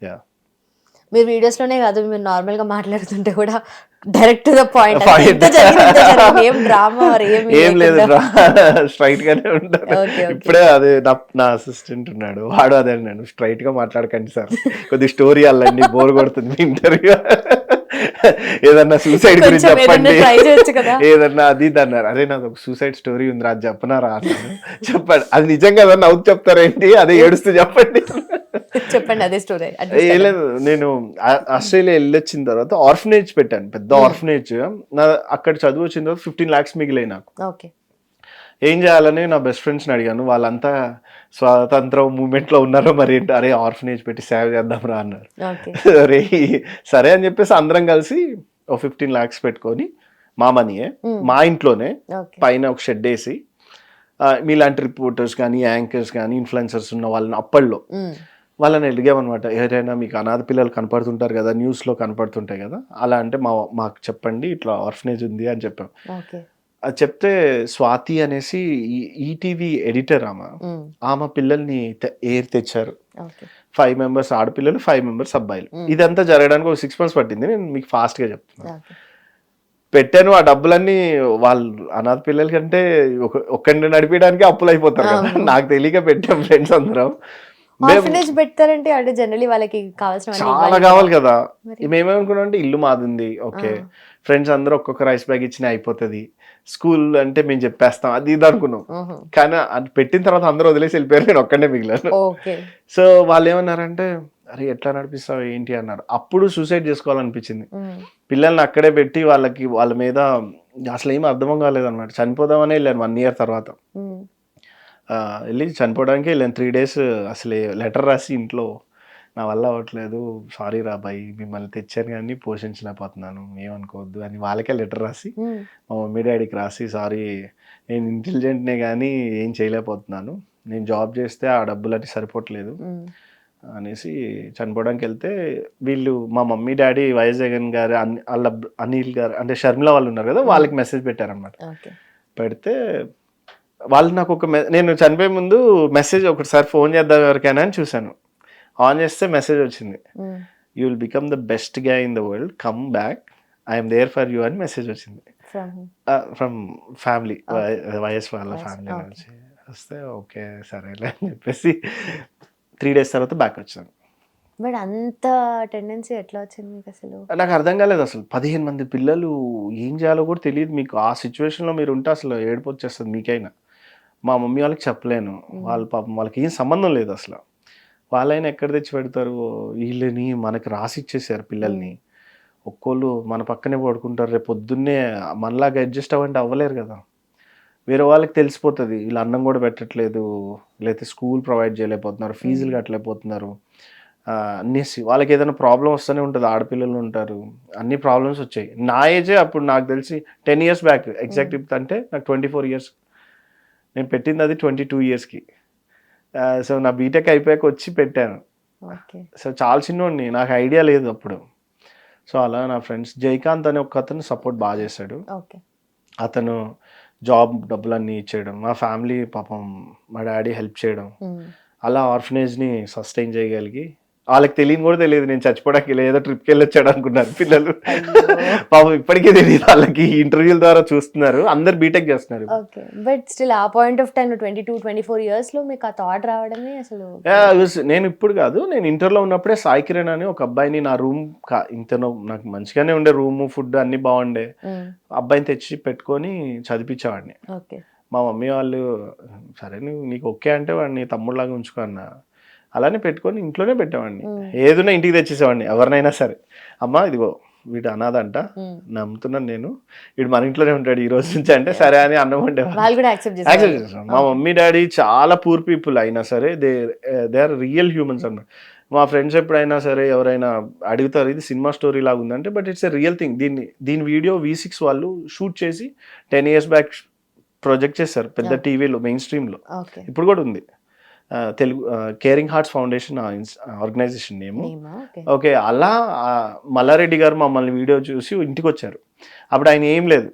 [SPEAKER 2] యా,
[SPEAKER 1] మీరు వీడియోస్ లోనే కాదు, మీరు నార్మల్ గా మాట్లాడుతుంటే కూడా డైరెక్ట్ టు ద పాయింట్, ఏం డ్రామా
[SPEAKER 2] ఏం లేదు, స్ట్రైట్ గానే ఉంటాను. ఇప్పుడే అదే నా అసిస్టెంట్ ఉన్నాడు, వాడు అదే అన్నాడు, స్ట్రైట్ గా మాట్లాడకండి సార్, కొద్ది స్టోరీ అల్లండి, బోర్ కొడుతుంది ఇంటర్వ్యూ, ఏదన్నా సూసైడ్ గురించి చెప్పండి, ఏదన్నా అది ఇది అన్నారు. అరే నాది ఒక సూసైడ్ స్టోరీ ఉంది, అది చెప్పనారా అన్నాను. చెప్పండి, అది నిజంగా కదా నవ్వు చెప్తారేంటి, అదే ఏడుస్తూ చెప్పండి
[SPEAKER 1] చెప్పండి అదే స్టోరీ.
[SPEAKER 2] ఏం లేదు, నేను ఆస్ట్రేలియా వెళ్ళొచ్చిన తర్వాత ఆర్ఫనేజ్ పెట్టాను, పెద్ద ఆర్ఫనేజ్. నా అక్కడ చదువు వచ్చిన తర్వాత 15 lakhs మిగిలాయి నాకు. ఏం చేయాలని నా బెస్ట్ ఫ్రెండ్స్ని అడిగాను, వాళ్ళంతా స్వాతంత్ర మూమెంట్లో ఉన్నారో మరి ఏంటి, అరే ఆర్ఫనేజ్ పెట్టి సేవ్ చేద్దాం రా అన్నారు. అరే సరే అని చెప్పేసి అందరం కలిసి ఒక 15 lakhs పెట్టుకొని, మా మనీయే, మా ఇంట్లోనే పైన ఒక షెడ్ వేసి, మీలాంటి రిపోర్టర్స్ కానీ యాంకర్స్ కానీ ఇన్ఫ్లుయెన్సర్స్ ఉన్న వాళ్ళని అప్పట్లో వాళ్ళని అడిగామన్నమాట. ఎవరైనా మీకు అనాథ పిల్లలు కనపడుతుంటారు కదా, న్యూస్లో కనపడుతుంటాయి కదా, అలా అంటే మాకు చెప్పండి, ఇట్లా ఆర్ఫనేజ్ ఉంది అని చెప్పాం. అది చెప్తే స్వాతి అనేసి ఈటీవీ ఎడిటర్ ఆమె పిల్లల్ని తెచ్చారు. 5 members ఆడపిల్లలు, 5 members అబ్బాయిలు. ఇదంతా జరగడానికి ఒక 6 months పట్టింది. నేను మీకు ఫాస్ట్గా చెప్తున్నాను. పెట్టాను, ఆ డబ్బులన్నీ వాళ్ళు అనాథ పిల్లల కంటే ఒక్కడిని నడిపించడానికి అప్పులు అయిపోతారు కదా, నాకు తెలియక పెట్టాం ఫ్రెండ్స్ అందరం.
[SPEAKER 1] పెట్టారంటే అంటే జనరల్లీ వాళ్ళకి కావాల్సిన
[SPEAKER 2] చాలా కావాలి కదా. మేమేమనుకున్నాం అంటే ఇల్లు మాదింది, ఓకే ఫ్రెండ్స్ అందరూ ఒక్కొక్క రైస్ బ్యాగ్ ఇచ్చినా అయిపోతుంది, స్కూల్ అంటే మేము చెప్పేస్తాం అది ఇది అనుకున్నాం. కానీ అది పెట్టిన తర్వాత అందరూ వదిలేసి వెళ్ళిపోయారు, నేను ఒక్కడే మిగిలాను. సో వాళ్ళు ఏమన్నారంటే అరే ఎట్లా నడిపిస్తావు ఏంటి అన్నారు. అప్పుడు సూసైడ్ చేసుకోవాలనిపించింది. పిల్లల్ని అక్కడే పెట్టి వాళ్ళ మీద అసలు ఏమీ అర్థం కాలేదన్నమాట. చనిపోదామనే వెళ్ళాను 1 year తర్వాత. వెళ్ళి చనిపోవడానికి వెళ్ళాను 3 days. అసలు లెటర్ రాసి ఇంట్లో నా వల్ల అవ్వట్లేదు, సారీ రా బాయ్, మిమ్మల్ని తెచ్చాను కానీ పోషించలేకపోతున్నాను, ఏమనుకోవద్దు అని వాళ్ళకే లెటర్ రాసి మా మమ్మీ డాడీకి రాసి, సారీ నేను ఇంటెలిజెంట్నే కానీ ఏం చేయలేకపోతున్నాను, నేను జాబ్ చేస్తే ఆ డబ్బులన్నీ సరిపోవట్లేదు అనేసి చనిపోవడానికి వెళ్తే, వీళ్ళు మా మమ్మీ డాడీ వైఎస్ జగన్ గారు వాళ్ళ అనిల్ గారు అంటే షర్మిల వాళ్ళు ఉన్నారు కదా, వాళ్ళకి మెసేజ్ పెట్టారనమాట. పెడితే వాళ్ళు నాకు నేను చనిపోయే ముందు మెసేజ్ ఒకసారి ఫోన్ చేద్దాం ఎవరికైనా అని చూశాను. ఆన్ చేస్తే మెసేజ్ వచ్చింది, you will become the best గా in the world, come back, I'm there for you అని మెసేజ్ వచ్చింది ఫ్రమ్ ఫ్యామిలీ, వైఎస్ వాళ్ళ ఫ్యామిలీ నుంచి. వస్తే ఓకే సరేలే అని చెప్పేసి 3 days తర్వాత బ్యాక్ వచ్చాను.
[SPEAKER 1] బట్ అంత టెండెన్సీ ఎట్లా వచ్చింది మీకు అసలు?
[SPEAKER 2] నాకు అర్థం కాలేదు అసలు. 15 మంది పిల్లలు ఏం చేయాలో కూడా తెలియదు. మీకు ఆ సిచ్యువేషన్లో మీరు ఉంటే అసలు ఏడుపు వచ్చేస్తుంది మీకైనా. మా మమ్మీ వాళ్ళకి చెప్పలేను, వాళ్ళ పాపం వాళ్ళకి ఏం సంబంధం లేదు అసలు. వాళ్ళైనా ఎక్కడ తెచ్చి పెడతారు, వీళ్ళని మనకి రాసి ఇచ్చేసారు పిల్లల్ని. ఒక్కోళ్ళు మన పక్కనే పడుకుంటారు, రేపు పొద్దున్నే మనలాగా అడ్జస్ట్ అవ్వంటే అవ్వలేరు కదా. వేరే వాళ్ళకి తెలిసిపోతుంది, వీళ్ళు అన్నం కూడా పెట్టట్లేదు, లేకపోతే స్కూల్ ప్రొవైడ్ చేయలేకపోతున్నారు, ఫీజులు కట్టలేకపోతున్నారు అనేసి వాళ్ళకి ఏదైనా ప్రాబ్లం వస్తూనే ఉంటుంది. ఆడపిల్లలు ఉంటారు, అన్ని ప్రాబ్లమ్స్ వచ్చాయి. నా ఏజే అప్పుడు నాకు తెలిసి 10 years బ్యాక్ ఎగ్జాక్ట్ అంటే నాకు 24 years, నేను పెట్టింది అది 22 yearsకి. సో నా బీటెక్ అయిపోయాక వచ్చి పెట్టాను. సో చాలా చిన్నోడిని, నాకు ఐడియా లేదు అప్పుడు. సో అలా నా ఫ్రెండ్స్ జయకాంత్ అనే ఒక అతను సపోర్ట్ బాగా చేశాడు. అతను జాబ్ డబ్బులన్నీ ఇచ్చేయడం, మా ఫ్యామిలీ పాపం మా డాడీ హెల్ప్ చేయడం, అలా ఆర్ఫనేజ్ని సస్టైన్ చేయగలిగి, వాళ్ళకి తెలియని కూడా తెలియదు నేను చచ్చిపోవడానికి ఏదో ట్రిప్కి వెళ్ళి వచ్చాడు అనుకున్నారు పిల్లలు. పాపం ఇప్పటికే తెలియదు వాళ్ళకి, ఇంటర్వ్యూల ద్వారా చూస్తున్నారు, అందరు బీటెక్ చేస్తున్నారు.
[SPEAKER 1] బట్ స్టిల్ ఆ పాయింట్ ఆఫ్ టైం 22-24 years లో మీకు ఆ థాట్ రావడమే అసలు.
[SPEAKER 2] నేను ఇప్పుడు కాదు, నేను ఇంటర్లో ఉన్నప్పుడే సాయి కిరణ్ అని ఒక అబ్బాయిని నా రూమ్, ఇంతనో నాకు మంచిగానే ఉండే రూమ్, ఫుడ్ అన్ని బాగుండే, అబ్బాయిని తెచ్చి పెట్టుకొని చదివించేవాడిని. మా మమ్మీ వాళ్ళు సరే నీకు ఓకే అంటే వాడిని తమ్ముళ్ళలాగా ఉంచుకో అన్న, అలానే పెట్టుకొని ఇంట్లోనే పెట్టేవాడిని. ఏదైనా ఇంటికి తెచ్చేసేవాడిని, ఎవరినైనా సరే. అమ్మ ఇదిగో వీడు అనాథంట, నమ్ముతున్నాను నేను, వీడు మన ఇంట్లోనే ఉంటాడు ఈ రోజు నుంచి అంటే సరే అని అన్నం వండేవాళ్ళు. మా మమ్మీ డాడీ చాలా పూర్ పీపుల్ అయినా సరే దే ఆర్ రియల్ హ్యూమన్స్ అన్నమాట. మా ఫ్రెండ్స్ ఎప్పుడైనా సరే ఎవరైనా అడుగుతారు ఇది సినిమా స్టోరీ లాగా ఉందంటే, but it's a real thing. దీని వీడియో V6 వాళ్ళు షూట్ చేసి 10 years బ్యాక్ ప్రొజెక్ట్ చేశారు పెద్ద టీవీలో, మెయిన్ స్ట్రీమ్లో, ఇప్పుడు కూడా ఉంది. Telugu caring hearts foundation organization నేము. ఓకే, అలా మల్లారెడ్డి గారు మమ్మల్ని వీడియో చూసి ఇంటికి వచ్చారు. అప్పుడు ఆయన ఏం లేదు,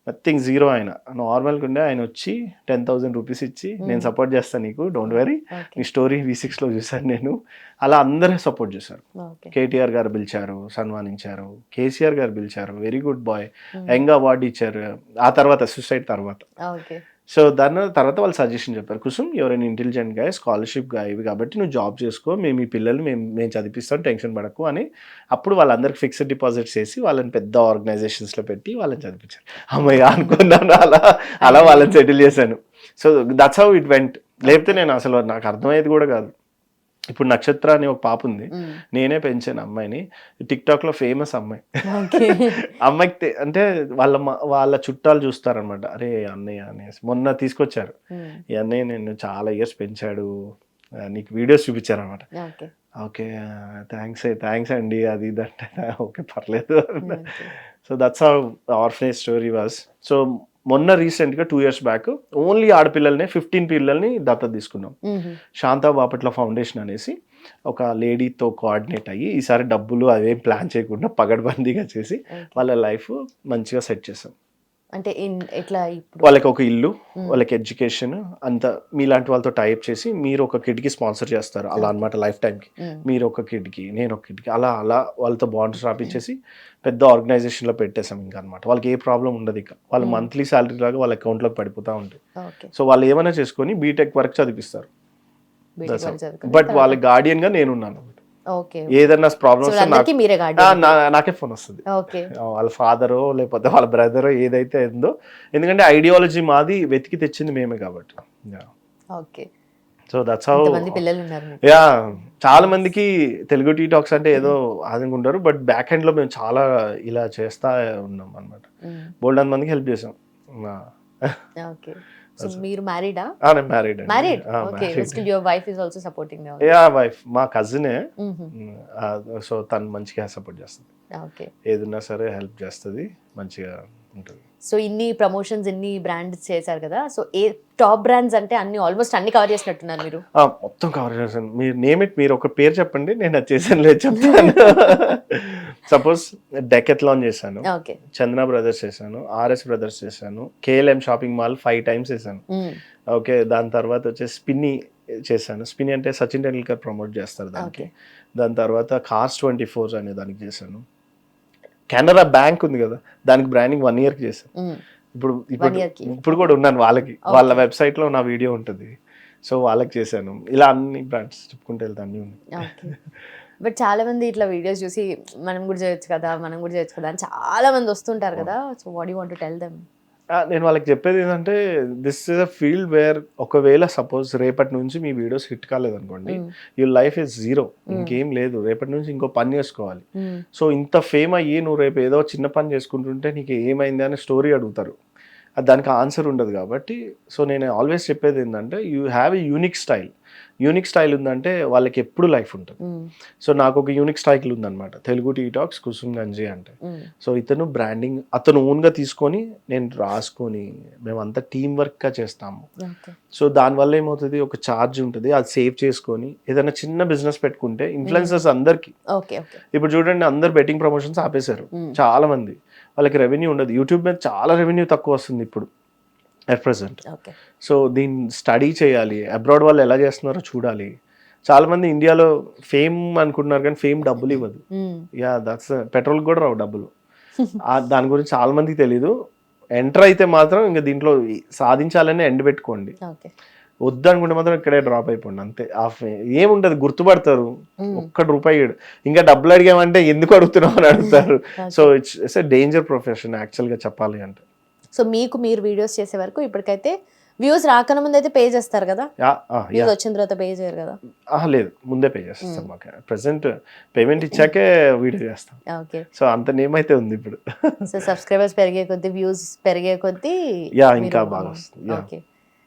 [SPEAKER 2] నథింగ్, జీరో. ఆయన నార్మల్గా ఉండే. ఆయన వచ్చి 10,000 rupees ఇచ్చి, నేను సపోర్ట్ చేస్తాను నీకు, డోంట్ వరీ, నీ స్టోరీ V6లో చూసాను నేను. అలా అందరూ సపోర్ట్ చేశారు. KTR గారు పిలిచారు, సన్మానించారు. KCR గారు పిలిచారు, very good boy, young award ఇచ్చారు. ఆ తర్వాత సూసైడ్ తర్వాత. సో దాని తర్వాత వాళ్ళు సజెషన్ చెప్పారు, కుసుమ్ ఎవరైనా ఇంటెలిజెంట్ గా స్కాలర్షిప్ గా ఇవి కాబట్టి నువ్వు జాబ్ చేసుకో, మేము ఈ పిల్లలు మేము చదివిస్తాం, టెన్షన్ పడకు అని. అప్పుడు వాళ్ళందరికి ఫిక్స్డ్ డిపాజిట్స్ చేసి వాళ్ళని పెద్ద ఆర్గనైజేషన్స్లో పెట్టి వాళ్ళని చదివించారు. అమ్మాయి అనుకున్నాను, అలా వాళ్ళని సెటిల్ చేశాను. So that's how it went. లేకపోతే నేను అసలు నాకు అర్థమయ్యేది కూడా కాదు. ఇప్పుడు నక్షత్ర అని ఒక పాప ఉంది, నేనే పెంచాను అమ్మాయిని. టిక్టాక్ లో ఫేమస్ అమ్మాయి. అమ్మాయికి అంటే వాళ్ళ చుట్టాలు చూస్తారనమాట, అరే అన్నయ్య అనేసి మొన్న తీసుకొచ్చారు, ఈ అన్నయ్య నేను చాలా ఇయర్స్ పెంచాడు, నీకు వీడియోస్ చూపించారు అనమాట. ఓకే థ్యాంక్స్ అండి, అది ఇది అంటే ఓకే పర్లేదు. So that's how orphanage story was. So మొన్న రీసెంట్గా 2 years బ్యాక్ ఓన్లీ ఆడపిల్లల్ని 15 పిల్లల్ని దత్తత తీసుకున్నాం. శాంతా బాపట్ల ఫౌండేషన్ అనేసి ఒక లేడీతో కోఆర్డినేట్ అయ్యి, ఈసారి డబ్బులు అవేం ప్లాన్ చేయకుండా పగడ్బందీగా చేసి వాళ్ళ లైఫ్ మంచిగా సెట్ చేసాం.
[SPEAKER 1] అంటే ఎట్లా
[SPEAKER 2] వాళ్ళకి ఒక ఇల్లు, వాళ్ళకి ఎడ్యుకేషన్ అంతా మీలాంటి వాళ్ళతో టైప్ చేసి మీరు ఒక కిడ్కి స్పాన్సర్ చేస్తారు అలా అనమాట, లైఫ్ టైంకి. మీరు ఒక కిడ్కి, నేను ఒక కిడ్కి, అలా వాళ్ళతో బాండ్స్ రాపించేసి పెద్ద ఆర్గనైజేషన్లో పెట్టేసాం ఇంకా అనమాట. వాళ్ళకి ఏ ప్రాబ్లం ఉండదు, ఇక వాళ్ళ మంత్లీ శాలరీ లాగా వాళ్ళ అకౌంట్లోకి పడిపోతూ ఉంటుంది. సో వాళ్ళు ఏమైనా చేసుకొని బీటెక్ వరకు చదివిస్తారు. బట్ వాళ్ళ గార్డియన్ గా నేనున్నాను. ఏదన్నా ప్రాబ్లమ్స్ నాకే ఫోన్ వస్తుంది, వాళ్ళ ఫాదరో లేకపోతే వాళ్ళ బ్రదరో ఏదైతే ఉందో, ఎందుకంటే ఐడియాలజీ మాది వెతికి తెచ్చింది మేమే కాబట్టి. So that's how. యా, చాలా మందికి తెలుగు టీ టాక్స్ అంటే ఏదో ఆదుకుంటారు, బట్ బ్యాక్ హ్యాండ్ లో మేము చాలా ఇలా చేస్తా ఉన్నాం అనమాట. బోల్డ్ మందికి హెల్ప్ చేసాం.
[SPEAKER 1] సో మీరు మ్యారీడా?
[SPEAKER 2] నేను married.
[SPEAKER 1] Married, okay. Still your wife is also supporting that?
[SPEAKER 2] Yeah, wife మా కజినే. సో తను మంచిగా సపోర్ట్ చేస్తుంది.
[SPEAKER 1] ఓకే.
[SPEAKER 2] ఏదున్నా సరే హెల్ప్ చేస్తుంది, మంచిగా ఉంటుంది.
[SPEAKER 1] సో ఇన్ని ప్రమోషన్స్, ఇన్ని బ్రాండ్స్ చేశారు కదా, సో ఏ టాప్ బ్రాండ్స్ అంటే అన్ని ఆల్మోస్ట్ అన్ని కవర్ చేసినట్టున్నారు మీరు.
[SPEAKER 2] మొత్తం కవర్ చేశాను. మీరు నేమ్ ఇట్, మీరు ఒక పేరు చెప్పండి, నేను అది చేశాను లేదు చెప్తాను. సపోజ్ డెకెత్లాన్ చేశాను,
[SPEAKER 1] ఓకే.
[SPEAKER 2] చందన బ్రదర్స్ చేశాను, ఆర్ఎస్ బ్రదర్స్ చేశాను, KLM షాపింగ్ మాల్ 5 times చేశాను. ఓకే. దాని తర్వాత వచ్చేసి స్పిన్ని చేశాను. స్పిన్ని అంటే సచిన్ టెండూల్కర్ ప్రమోట్ చేస్తారు దానికి. దాని తర్వాత కార్స్ 24 అనే దానికి చేశాను. కెనరా బ్యాంక్ ఉంది కదా, దానికి బ్రాండింగ్ 1 year చేశాను. ఇప్పుడు కూడా ఉన్నాను వాళ్ళకి, వాళ్ళ వెబ్సైట్ లో నా వీడియో ఉంటుంది, సో వాళ్ళకి చేశాను. ఇలా అన్ని బ్రాండ్స్ చెప్పుకుంటూ వెళ్తా, అన్ని ఉన్నాయి.
[SPEAKER 1] బట్ చాలా మంది ఇట్లా వీడియోస్ చూసి మనం కూడా చేయొచ్చు కదా అని చాలా మంది వస్తుంటారు కదా, so what you want to tell them?
[SPEAKER 2] నేను వాళ్ళకి చెప్పేది ఏంటంటే, this is a field wear ఒకవేళ సపోజ్ రేపటి నుంచి మీ వీడియోస్ హిట్ కాలేదు అనుకోండి, యువర్ లైఫ్ ఇస్ జీరో, ఇంకేం లేదు. రేపటి నుంచి ఇంకో పని చేసుకోవాలి. సో ఇంత ఫేమ్ అయ్యి నువ్వు రేపు ఏదో చిన్న పని చేసుకుంటుంటే నీకు ఏమైంది అని స్టోరీ అడుగుతారు, దానికి ఆన్సర్ ఉండదు. కాబట్టి సో నేను ఆల్వేస్ చెప్పేది ఏంటంటే, you have a unique style. Unique style ఉందంటే వాళ్ళకి ఎప్పుడు లైఫ్ ఉంటుంది. సో నాకు ఒక యూనిక్ స్టైల్ ఉందన్నమాట, తెలుగు టీ టాక్స్ కుసుమ్ గంజి అంటే. సో ఇతను బ్రాండింగ్ అతను ఓన్గా తీసుకొని నేను రాసుకొని మేమంతా టీం వర్క్గా చేస్తాము. సో దానివల్ల ఏమవుతుంది, ఒక ఛార్జ్ ఉంటుంది, అది సేవ్ చేసుకొని ఏదైనా చిన్న బిజినెస్ పెట్టుకుంటే ఇన్ఫ్లుయెన్సర్స్ అందరికి ఇప్పుడు చూడండి, అందరు బెట్టింగ్ ప్రమోషన్స్ ఆపేశారు చాలా మంది, వాళ్ళకి రెవెన్యూ ఉండదు. యూట్యూబ్ మీద చాలా రెవెన్యూ తక్కువ వస్తుంది ఇప్పుడు అట్ ప్రెసెంట్. సో దీన్ని స్టడీ చేయాలి, అబ్రాడ్ వాళ్ళు ఎలా చేస్తున్నారో చూడాలి. చాలా మంది ఇండియాలో ఫేమ్ అనుకుంటున్నారు కానీ ఫేమ్ డబ్బులు ఇవ్వదు. యా, దట్స్ పెట్రోల్ కూడా రావు డబ్బులు. దాని గురించి చాలా మందికి తెలీదు. ఎంటర్ అయితే మాత్రం ఇంకా దీంట్లో సాధించాలని ఎండ్ పెట్టుకోండి, వద్దు అనుకుంటే మాత్రం ఇక్కడే డ్రాప్ అయిపోండి అంతే. ఏముంటది, గుర్తుపడతారు, ₹1 ఇంకా డబ్బులు అడిగామంటే ఎందుకు అడుగుతున్నావు అని అడుగుతారు. So it's a danger profession యాక్చువల్గా చెప్పాలి అంటే.
[SPEAKER 1] సో మీకు మీరు వీడియోస్ చేసే వరకు ఇప్పటికైతే వ్యూస్ రాకన ముందు అయితే పే చేస్తారు కదా, వ్యూస్ వచ్చిన తర్వాత పే చేయరు కదా?
[SPEAKER 2] లేదు, ముందే పే చేస్తాం. మాకు ప్రెసెంట్ పేమెంట్ ఇచ్చాకే వీడియో చేస్తాం.
[SPEAKER 1] ఓకే.
[SPEAKER 2] సో అంత నేమ్ అయితే ఉంది ఇప్పుడు.
[SPEAKER 1] సో సబ్స్క్రైబర్స్ పెరిగే కొద్దీ, వ్యూస్ పెరిగే కొద్దీ
[SPEAKER 2] ఇంకా బాగా వస్తుంది.
[SPEAKER 1] ఓకే.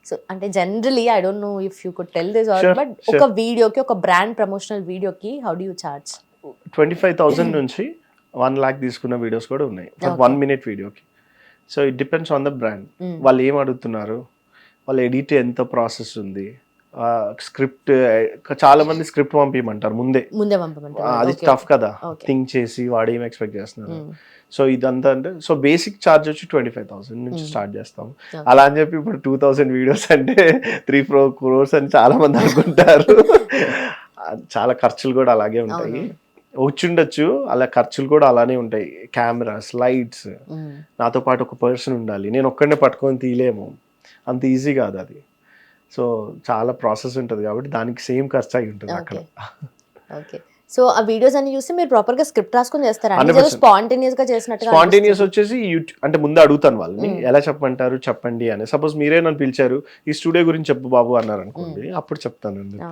[SPEAKER 1] సో అంటే generally I don't know if you could tell this or, but ఒక వీడియోకి, ఒక బ్రాండ్ ప్రమోషనల్ వీడియోకి హౌ డు యూ చార్జ్?
[SPEAKER 2] 25,000 నుంచి 1 lakh తీసుకున్న వీడియోస్ కూడా ఉన్నాయి, 1 minute వీడియోకి. So it depends on the brand, వాళ్ళు ఏం అడుగుతున్నారు, వాళ్ళ ఎడిట్ ఎంత ప్రాసెస్ ఉంది, స్క్రిప్ట్. చాలా మంది స్క్రిప్ట్ పంపించమంటారు ముందే పంపమంటారు, అది టఫ్ కదా, థింక్ చేసి వాడు ఏం ఎక్స్పెక్ట్ చేస్తున్నారు. సో ఇదంతా అంటే, సో బేసిక్ ఛార్జ్ వచ్చి 25,000 నుంచి స్టార్ట్ చేస్తాం. అలా అని చెప్పి ఇప్పుడు 2,000 వీడియోస్ అంటే 3 crores అని చాలా మంది అనుకుంటారు. చాలా ఖర్చులు కూడా అలాగే ఉంటాయి, వచ్చిండొచ్చు, అలా ఖర్చులు కూడా అలానే ఉంటాయి. కెమెరాస్, లైట్స్, నాతో పాటు ఒక పర్సన్ ఉండాలి, నేను ఒక్కడనే పట్టుకొని తీయలేము, అంత ఈజీ కాదు అది. సో చాలా ప్రాసెస్ ఉంటుంది కాబట్టి దానికి సేమ్ ఖర్చు అయి ఉంటుంది అక్కడ.
[SPEAKER 1] ఓకే. సో ఆ వీడియోస్ అన్ని చూస్తే మీరు ప్రాపర్ గా స్క్రిప్ట్ రాసుకొని చేస్తారా? స్పాంటేనియస్ గా చేసినట్టుగా?
[SPEAKER 2] స్పాంటేనియస్ వచ్చేసి యూట్యూబ్ అంటే ముందు అడుగుతాను వాళ్ళని, ఎలా చెప్పమంటారు చెప్పండి అని. సపోజ్ మీరే నన్ను పిలిచారు, ఈ స్టూడియో గురించి చెప్పు బాబు అన్నారు అనుకోండి, అప్పుడు చెప్తాను.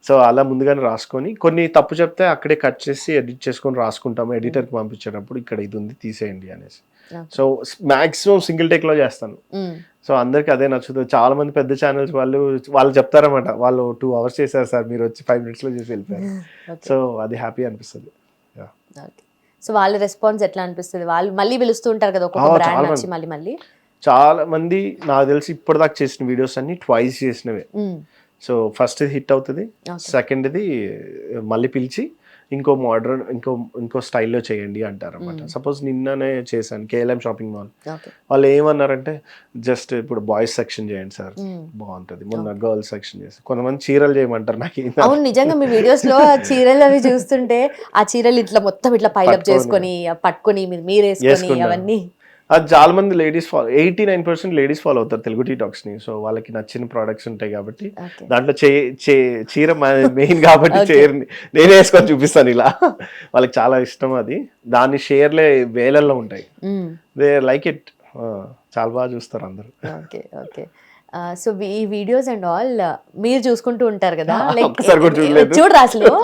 [SPEAKER 2] సో అలా ముందుగానే రాసుకొని, కొన్ని తప్పు చెప్తే అక్కడే కట్ చేసి ఎడిట్ చేసుకొని రాసుకుంటాము. ఎడిటర్కి పంపించేటప్పుడు ఇక్కడ ఇది ఉంది తీసేయండి అనేసి. సో మాక్సిమం సింగిల్ టేక్ లో చేస్తాను. సో అందరికి అదే నచ్చుతుంది. చాలా మంది పెద్ద ఛానల్స్ వాళ్ళు చెప్తారన్నమాట, వాళ్ళు 2 hours చేశారు సార్, మీరు వచ్చి 5 minutes లో చేసి వెళ్ళిపోయారు. సో అది హ్యాపీ అనిపిస్తుంది.
[SPEAKER 1] సో వాళ్ళ రెస్పాన్స్ ఎట్లా అనిపిస్తుంది? వాళ్ళు మళ్ళీ పిలుస్తూ ఉంటారు కదా ఒక్కొక్క బ్రాండ్ నుంచి మళ్ళీ?
[SPEAKER 2] చాలా మంది నాకు తెలిసి ఇప్పటిదాకా చేసిన వీడియోస్ అన్ని ట్వైస్ చేసినవే. సో ఫస్ట్ ఇది హిట్ అవుతుంది, సెకండ్ది మళ్ళీ పిలిచి ఇంకో మోడర్న్ ఇంకో స్టైల్లో చేయండి అంటారు అనమాట. సపోజ్ నిన్ననే చేశాను KLM షాపింగ్ మాల్, వాళ్ళు ఏమన్నారంటే జస్ట్ ఇప్పుడు బాయ్స్ సెక్షన్ చేయండి సార్ బాగుంటది, మొన్న గర్ల్స్ సెక్షన్ చేసి కొంతమంది చీరలు చేయమంటారు. నాకు
[SPEAKER 1] అవును, నిజంగా మీ వీడియోస్ లో చీరలు అవి చూస్తుంటే ఆ చీరలు ఇట్లా మొత్తం ఇట్లా పైలప్ చేసుకొని పట్టుకొని మీరు వేసుకొని అవన్నీ.
[SPEAKER 2] అది చాలా మంది లేడీస్ 89% లేడీస్ ఫాలో అవుతారు తెలుగు టీ టాక్స్ ని. సో వాళ్ళకి నచ్చిన ప్రోడక్ట్స్ ఉంటాయి కాబట్టి దాంట్లో చీర మెయిన్ కాబట్టి చీరని నేనే వేసుకొని చూపిస్తాను ఇలా. వాళ్ళకి చాలా ఇష్టం అది, దాని షేర్లే వేలల్లో ఉంటాయి. దే లైక్ ఇట్, చాలా బాగా చూస్తారు అందరు.
[SPEAKER 1] Okay okay. సో ఈ వీడియోస్ అండ్ ఆల్ మీరు చూసుకుంటూ ఉంటారు కదా, లైక్
[SPEAKER 2] ఒక్కసారి కూడా చూడలేదు.
[SPEAKER 1] చూడరా అసలు? ఎందుకు?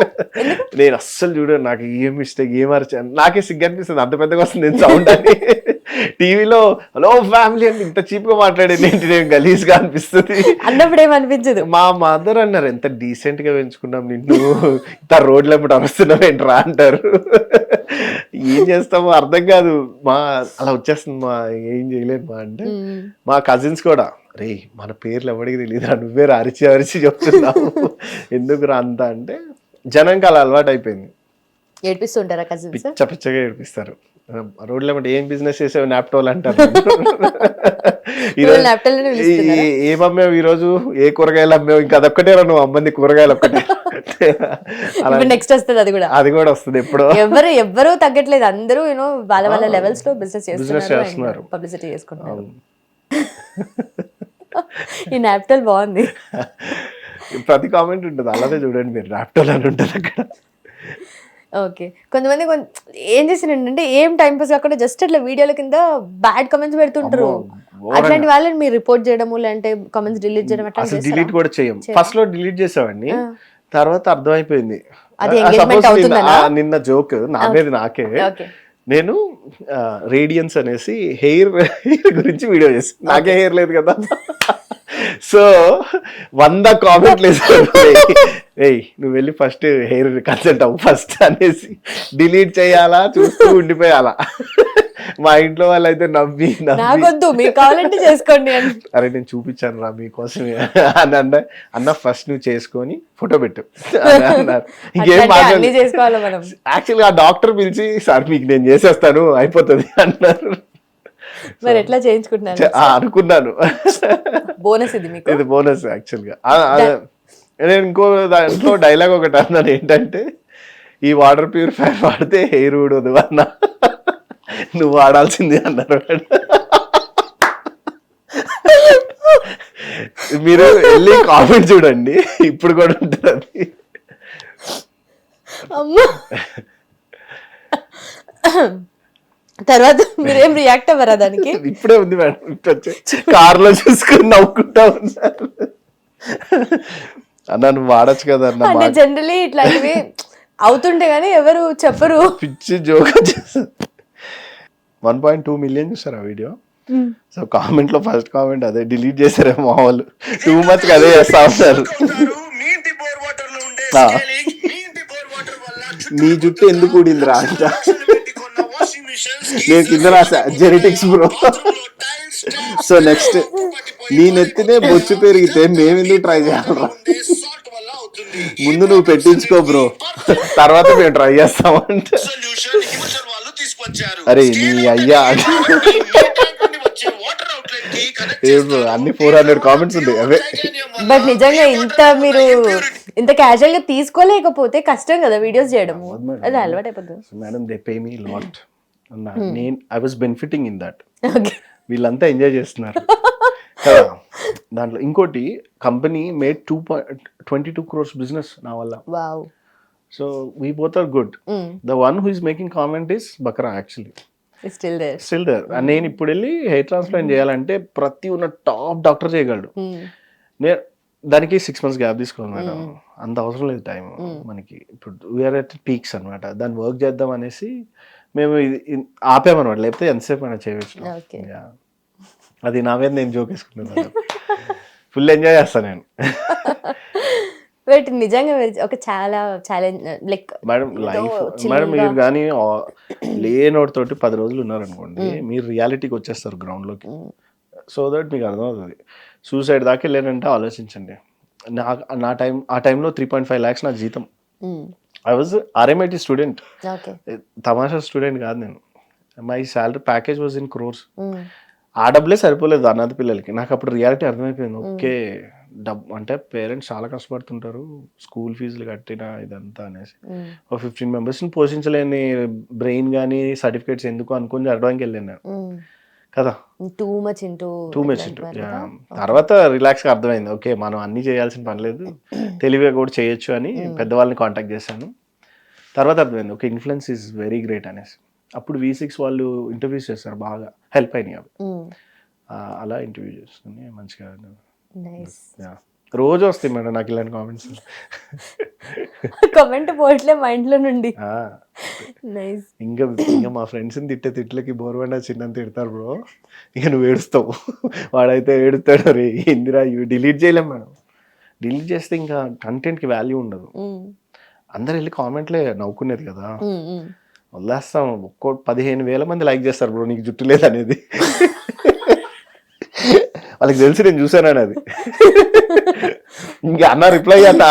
[SPEAKER 2] నేను అస్సలు చూడను. నాకు ఏం మిస్టేక్ ఏం అరిచాను నాకే సిగ్గు అనిపిస్తుంది, అంత పెద్దగా వస్తుంది నేను సౌండ్ అని. టీవీలో హలో ఫ్యామిలీ అని ఇంత చీప్ గా మాట్లాడేది ఏంటి, నేను గలీజ్ గా అనిపిస్తుంది.
[SPEAKER 1] అన్నప్పుడు ఏమనిపించదు?
[SPEAKER 2] మా మదర్ అన్నారు ఎంత డీసెంట్ గా పెంచుకున్నాం నిన్ను, ఇంత రోడ్ల ఎప్పుడు అరుస్తున్నావు ఏంట్రా అంటారు. ఏం చేస్తామో అర్థం కాదు మా, అలా వచ్చేస్తుంది మా, ఏం చేయలేదు మా అంటే. మా కజిన్స్ కూడా రే మన పేర్లు ఎవరికి తెలియదురా, నువ్వే అరిచి అరిచి చెప్తున్నావు ఎందుకు రా అంతా అంటే, జనంకి అలా అలవాటు అయిపోయింది.
[SPEAKER 1] ఏడిపిస్తుంటారా కజిన్స్?
[SPEAKER 2] పిచ్చ పిచ్చగా ఏడిపిస్తారు. రోడ్ల ఏమంటే ఏం బిజినెస్ చేసావు నాప్టోల్ అంటారు. ఏం అమ్మావు ఈ రోజు, ఏ కూరగాయలు అమ్మావు, ఇంకా అదొక్కటే రా నువ్వు అమ్మంది కూరగాయలు ఒక్కటే.
[SPEAKER 1] నెక్స్ట్ వస్తుంది అది కూడా
[SPEAKER 2] వస్తుంది ఎప్పుడో.
[SPEAKER 1] ఎవరు తగ్గట్లేదు, అందరూ యూనో వాళ్ళ వాళ్ళ లెవెల్స్ లో బిజినెస్ చేస్తున్నారు, పబ్లిసిటీ చేసుకుంటున్నారు. ఈ నాప్టోల్ బాగుంది.
[SPEAKER 2] ప్రతి కామెంట్ ఉంటుంది అలాగే చూడండి మీరు, నాప్టోల్ అని ఉంటుంది అక్కడ.
[SPEAKER 1] ఓకే, కొంతమంది ఏం చేసినంటే ఏం టైం పాస్ కాకుండా జస్ట్ అట్లా వీడియోల కింద బ్యాడ్ కామెంట్స్ పెడుతుంటారు. అట్లాంటి వాళ్ళని మీరు రిపోర్ట్ చేయడము, లేదంటే కామెంట్స్ డిలీట్ చేయడం అట్లా
[SPEAKER 2] అసలు డిలీట్ కూడా చేయం. ఫస్ట్ లో డిలీట్ చేసామండి, తర్వాత అర్థమైపోయింది
[SPEAKER 1] అది ఎంగేజ్మెంట్ అవుతుందనా.
[SPEAKER 2] నిన్న జోక్ నా మీద నాకే, నేను రేడియన్స్ అనేసి హెయిర్ గురించి వీడియో చేస్తాను, నాకే హెయిర్ లేదు కదా. సో 100 కామెంట్లు వేసాను, ఏయ్ నువ్వు వెళ్ళి ఫస్ట్ హెయిర్ కన్సల్ట్ అవ్వు ఫస్ట్ అనేసి. డిలీట్ చేయాలా చూస్తూ ఉండిపోయాలా. మా ఇంట్లో వాళ్ళు అయితే నవ్వి
[SPEAKER 1] నాకొద్దు, మీకు కావాలంటే చేసుకోండి అని.
[SPEAKER 2] అరే నేను చూపించాను రా మీకోసమే అని అన్న ఫస్ట్ నువ్వు చేసుకొని ఫోటో పెట్టు అన్నారు. ఇంకేం
[SPEAKER 1] చేసుకోవాలి మనం.
[SPEAKER 2] యాక్చువల్గా ఆ డాక్టర్ పిలిచి సార్ మీకు నేను చేసేస్తాను అయిపోతుంది అన్నారు.
[SPEAKER 1] మరి ఎట్లా చేయించుకుంటున్నాను
[SPEAKER 2] అనుకున్నాను.
[SPEAKER 1] బోనస్ ఇది మీకు,
[SPEAKER 2] ఇది బోనస్ యాక్చువల్గా. నేను ఇంకో దాంట్లో డైలాగ్ ఒకటి అన్నాను ఏంటంటే, ఈ వాటర్ ప్యూరిఫైర్ వాడితే హెయిర్ ఊడదు అన్న, నువ్వు వాడాల్సింది అన్నారు. మీరు వెళ్ళి కామెంట్ చూడండి, ఇప్పుడు కూడా ఉంటుంది అది.
[SPEAKER 1] తర్వాత మీరేం రియాక్ట్ అవ్వరా దానికి?
[SPEAKER 2] ఇప్పుడే ఉంది మేడం, ఇప్పుడు కార్ లో చూసుకుని నవ్వుకుంటా ఉన్నారు. అన్న నువ్వు వాడచ్చు కదా అన్న.
[SPEAKER 1] అంటే జనరలీ ఇట్లాంటివి అవుతుంటే గానీ ఎవరు చెప్పరు.
[SPEAKER 2] పిచ్చి జోక్. 1.2 మిలియన్ చూసారు ఆ వీడియో. సో కామెంట్ లో ఫస్ట్ కామెంట్ అదే, డిలీట్ చేశారేమో మా వాళ్ళు, టూ మచ్ అదే చేస్తా ఉన్నారు. నీ జుట్టు ఎందుకు ఊడిందిరా అంట. నేను కింద రాసా జెనెటిక్స్ బ్రో. సో నెక్స్ట్ నీ నెత్తినే బొచ్చు పెరిగితే మేమెందుకు ట్రై చేయాలరా, ముందు నువ్వు పెట్టించుకో బ్రో, తర్వాత మేము ట్రై చేస్తామంటే. అరే నీ అయ్యా అన్ని 400 కామెంట్స్ ఉన్నాయి అవే.
[SPEAKER 1] బట్ నిజంగా మీరు ఇంత క్యాజువల్ గా తీసుకోలేకపోతే కష్టం కదా వీడియోస్ చేయడము, అది అలవాటు అయిపోతుంది.
[SPEAKER 2] Madam they pay me lot, నేను I was benefiting in that. వీళ్ళంతా ఎంజాయ్ చేస్తున్నారు కదా దాంట్లో. ఇంకోటి కంపెనీ మేడ్ 22 crores బిజినెస్ నా వల్ల. So we both are good. The one who is making comment is బక్రా యాక్చువల్లీ స్టిల్ దేర్. నేను ఇప్పుడు వెళ్ళి హెయిర్ ట్రాన్స్ప్లాంట్ చేయాలంటే ప్రతి ఉన్న టాప్ డాక్టర్ చేయగలడు. నేను దానికి 6 months గ్యాప్ తీసుకోవాలి మేడం, అంత అవసరం లేదు టైం మనకి. ఇప్పుడు వీఆర్ ఎట్ పీక్స్ అనమాట, దాన్ని వర్క్ చేద్దాం అనేసి మేము ఆపామన్నమాట, లేకపోతే ఎంతసేపు మనం చేయవచ్చు. అది నా మీద నేను జోక్ వేసుకున్నాను, ఫుల్ ఎంజాయ్ చేస్తాను నేను.
[SPEAKER 1] బట్ నిజంగా ఒక చాలా challenge like
[SPEAKER 2] madam life. Madam మీరు కానీ లేనోడితోటి 10 రోజులు ఉన్నారనుకోండి, మీరు రియాలిటీకి వచ్చేస్తారు గ్రౌండ్ లోకి. సో దట్ మీకు అర్థమవుతుంది. సూసైడ్ దాకా వెళ్ళానంటే ఆలోచించండి. ఆ టైంలో 3.5 lakhs నాకు జీతం. ఐ వాజ్ RMIT స్టూడెంట్, తమాషా స్టూడెంట్ కాదు నేను. My salary package was in crores. ఆ డబ్బులే సరిపోలేదు అనాథ పిల్లలకి. నాకు అప్పుడు రియాలిటీ అర్థమైపోయింది. ఓకే డబ్బు అంటే పేరెంట్స్ చాలా కష్టపడుతుంటారు, స్కూల్ ఫీజులు కట్టిన ఇదంతా అనేసి. ఒక 15 members పోషించలేని బ్రెయిన్ కానీ సర్టిఫికేట్స్ ఎందుకు అనుకుని అడడానికి వెళ్ళాను నేను కదా. Too much into. తర్వాత రిలాక్స్గా అర్థమైంది, ఓకే మనం అన్ని చేయాల్సిన పని లేదు, తెలివిగా కూడా చేయొచ్చు అని పెద్దవాళ్ళని కాంటాక్ట్ చేశాను. తర్వాత అర్థమైంది okay influence is very great అనేసి. అప్పుడు V6 వాళ్ళు ఇంటర్వ్యూస్ చేస్తారు, బాగా హెల్ప్ అయినాయి అవి. అలా ఇంటర్వ్యూ చేసుకుని మంచిగా
[SPEAKER 1] నైస్.
[SPEAKER 2] రోజు వస్తాయి మేడం నాకు ఇలాంటి కామెంట్స్.
[SPEAKER 1] కమెంట్ పోవట్లే మైండ్ లో నుండి. నైస్.
[SPEAKER 2] ఇంకా మా ఫ్రెండ్స్ తిట్లకి బోర్వండా చిన్న తిడతారు బ్రో, ఇక నువ్వు ఏడుస్తావు. వాడైతే ఏడుతాడు, రే ఇందిరా ఇవి డిలీట్ చేయలేం మేడం. డిలీట్ చేస్తే ఇంకా కంటెంట్కి వాల్యూ ఉండదు. అందరు వెళ్ళి కామెంట్లే నవ్వుకునేది కదా, వదిలేస్తాం. 15,000 మంది లైక్ చేస్తారు బ్రో నీకు జుట్టు లేదనేది. వాళ్ళకి తెలిసి నేను చూసానని అది. ఇంకా అన్న రిప్లై అలా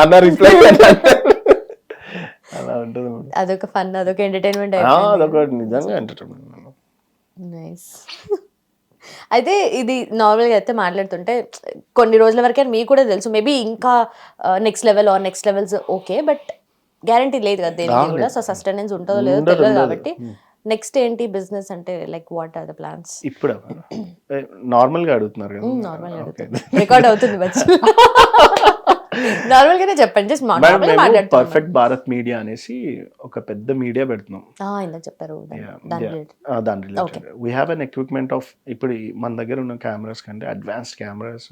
[SPEAKER 2] ఉంటుంది.
[SPEAKER 1] అదొక ఫన్, అదొక ఎంటర్టైన్మెంట్.
[SPEAKER 2] అదొక నిజంగా ఎంటర్టైన్మెంట్.
[SPEAKER 1] నైస్. అయితే ఇది నార్మల్గా అయితే మాట్లాడుతుంటే కొన్ని రోజుల వరకే మీకు కూడా తెలుసు, మేబీ ఇంకా next level or next levels okay, but guarantee లేదు కదా దేనికి కూడా. సో సస్టెనెన్స్ ఉంటుందో లేదో తెలియదు కాబట్టి నెక్స్ట్ ఏంటి బిజినెస్ అంటే like what are the plans?
[SPEAKER 2] ఇప్పుడు నార్మల్ గా అడుగుతున్నారు కదా.
[SPEAKER 1] నార్మల్ గా అడుగుతుంది, రికార్డ్ అవుతుంది. నార్మల్ గానే చెప్పండి, జస్ట్ మాట్లాడుతున్నాం.
[SPEAKER 2] పర్ఫెక్ట్ భారత్ మీడియా అనేసి ఒక పెద్ద మీడియా పెడుతున్నాం.
[SPEAKER 1] ఇలా చెప్పారు
[SPEAKER 2] దాని related we have an equipment of, ఇప్పుడు మన దగ్గర ఉన్న కెమెరాస్ కంటే అడ్వాన్స్డ్ కెమెరాస్,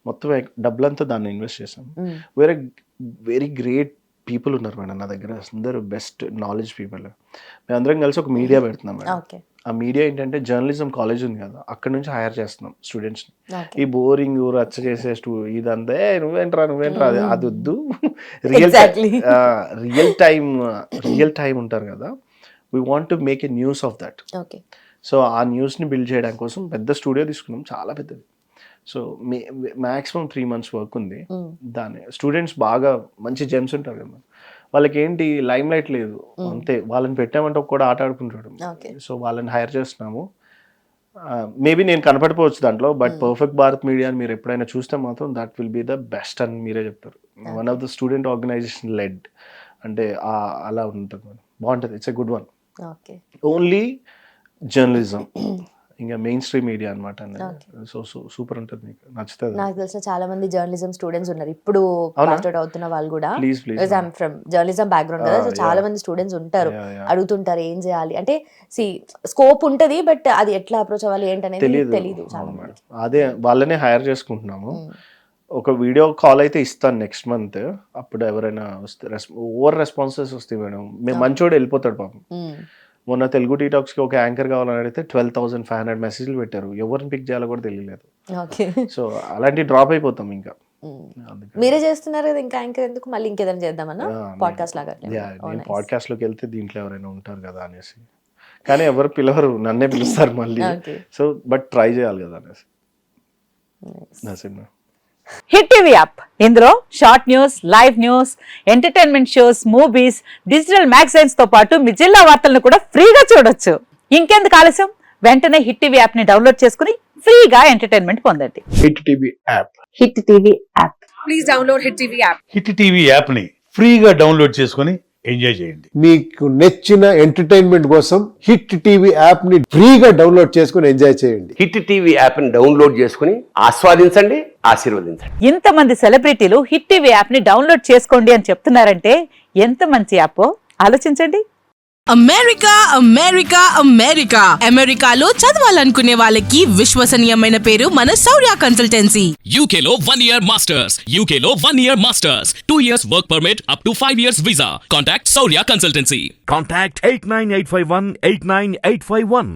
[SPEAKER 2] మొత్తం డబ్బులంతా దాన్ని ఇన్వెస్ట్ చేసాం. వేరే వెరీ గ్రేట్ పీపుల్ ఉన్నారు మేడం నా దగ్గర, అందరూ బెస్ట్ నాలెడ్జ్ పీపుల్. మేమందరం కలిసి ఒక మీడియా పెడుతున్నాం మేడం. ఆ మీడియా ఏంటంటే జర్నలిజం కాలేజ్ ఉంది కదా, అక్కడ నుంచి హైర్ చేస్తున్నాం స్టూడెంట్స్ని. ఈ బోరింగ్ రచ్చ చేసే ఇదంతా నువ్వేంట్రా అది వద్దు. రియల్ టైం ఉంటారు కదా, we want to make a news of that. So ఆ న్యూస్ని బిల్డ్ చేయడం కోసం పెద్ద స్టూడియో తీసుకున్నాం, చాలా పెద్దది. సో మ్యాక్సిమం 3 months వర్క్ ఉంది. దాన్ని స్టూడెంట్స్ బాగా మంచి జెమ్స్ ఉంటారు కదా, వాళ్ళకి ఏంటి లైమ్ లైట్ లేదు అంతే, వాళ్ళని పెట్టామంటే కూడా ఆట ఆడుకుంటాడు. సో వాళ్ళని హైర్ చేస్తున్నాము. మేబీ నేను కనపడిపోవచ్చు దాంట్లో, బట్ పర్ఫెక్ట్ భారత్ మీడియా మీరు ఎప్పుడైనా చూస్తే మాత్రం that will be the best అని మీరే చెప్తారు. One of the student organization led అంటే అలా ఉంటుంది, బాగుంటుంది. It's a good one. Only journalism, ఇంకా మెయిన్ స్ట్రీమ్ మీడియా అనమాట. సో సూపర్ ఉంటుంది, మీకు నచ్చుతుంది.
[SPEAKER 1] నాకు తెలిసిన చాలా మంది జర్నలిజం స్టూడెంట్స్ ఉన్నారు ఇప్పుడు పాస్ అవుట్ అవుతున్న వాళ్ళు కూడా. ఐఎమ్ ఫ్రమ్ జర్నలిజం బ్యాక్గ్రౌండ్ కదా, సో చాలా మంది స్టూడెంట్స్ ఉంటారు, అడుగుతుంటారు ఏం చేయాలి అంటే. స్కోప్ ఉంటది, బట్ అది ఎట్లా అప్రోచ్ అవ్వాలి ఏంటనేది తెలియదు చాలా మంది.
[SPEAKER 2] అదే వాళ్ళనే హైర్ చేసుకుంటున్నాము. ఒక వీడియో కాల్ అయితే ఇస్తాను నెక్స్ట్ మంత్, అప్పుడు ఎవరైనా వస్తే ఓవర్ రెస్పాన్సెస్ వస్తాయి మేడం. మేము మంచోడు వెళ్ళిపోతాడు పాపం. మొన్న తెలుగు టీటాక్స్కి ఒక యాంకర్ కావాలని అడిగితే 12,500 మెసేజ్లు పెట్టారు, ఎవరిని పిక్ చేయాలో కూడా తెలియలేదు. సో అలాంటి డ్రాప్ అయిపోతాం ఇంకా.
[SPEAKER 1] మీరే చేస్తున్నారు కదా ఇంకా యాంకర్ ఎందుకు, మళ్ళీ ఇంకేదైనా చేద్దామన్నా పాడ్కాస్ట్ లాగా?
[SPEAKER 2] నేను పాడ్కాస్ట్ లోకి వెళ్తే దీంట్లో ఎవరైనా ఉంటారు కదా అనేసి, కానీ ఎవరు పిలవరు, నన్నే పిలుస్తారు మళ్ళీ. సో బట్ ట్రై చేయాలి కదా అనేసి.
[SPEAKER 3] హిట్ టీవీ యాప్, ఇందులో short news, live news, entertainment shows, movies, digital magazines తో పాటు మీ జిల్లా వార్తలను కూడా ఫ్రీగా చూడొచ్చు. ఇంకెందుకు ఆలస్యం, వెంటనే హిట్ టీవీ యాప్ ని డౌన్లోడ్ చేసుకుని ఫ్రీగా ఎంటర్టైన్మెంట్ పొందండి.
[SPEAKER 4] Hit TV app,
[SPEAKER 3] hit TV app,
[SPEAKER 5] please download hit TV app.
[SPEAKER 4] Hit TV app ని ఫ్రీగా డౌన్లోడ్ చేసుకుని ఎంజాయ్ చేయండి.
[SPEAKER 6] మీకు నచ్చిన ఎంటర్టైన్మెంట్ కోసం హిట్ టీవీ యాప్ ని ఫ్రీగా డౌన్లోడ్ చేసుకుని ఎంజాయ్ చేయండి.
[SPEAKER 7] హిట్ టీవీ యాప్ ని డౌన్లోడ్ చేసుకుని ఆస్వాదించండి, ఆశీర్వదించండి.
[SPEAKER 3] ఇంతమంది సెలబ్రిటీలు హిట్ టీవీ యాప్ ని డౌన్లోడ్ చేసుకోండి అని చెప్తున్నారంటే ఎంత మంచి యాప్ ఆలోచించండి.
[SPEAKER 5] అమెరికా అమెరికా అమెరికా అమెరికాలో చదవాలనుకునే వాళ్ళకి విశ్వసనీయమైన పేరు మన శౌర్య కన్సల్టెన్సీ.
[SPEAKER 8] UK లో 1 year masters, UK లో 1 year masters, 2 years work permit up to 5 years visa. Contact Saurya Consultancy.
[SPEAKER 9] Contact 89851 89851.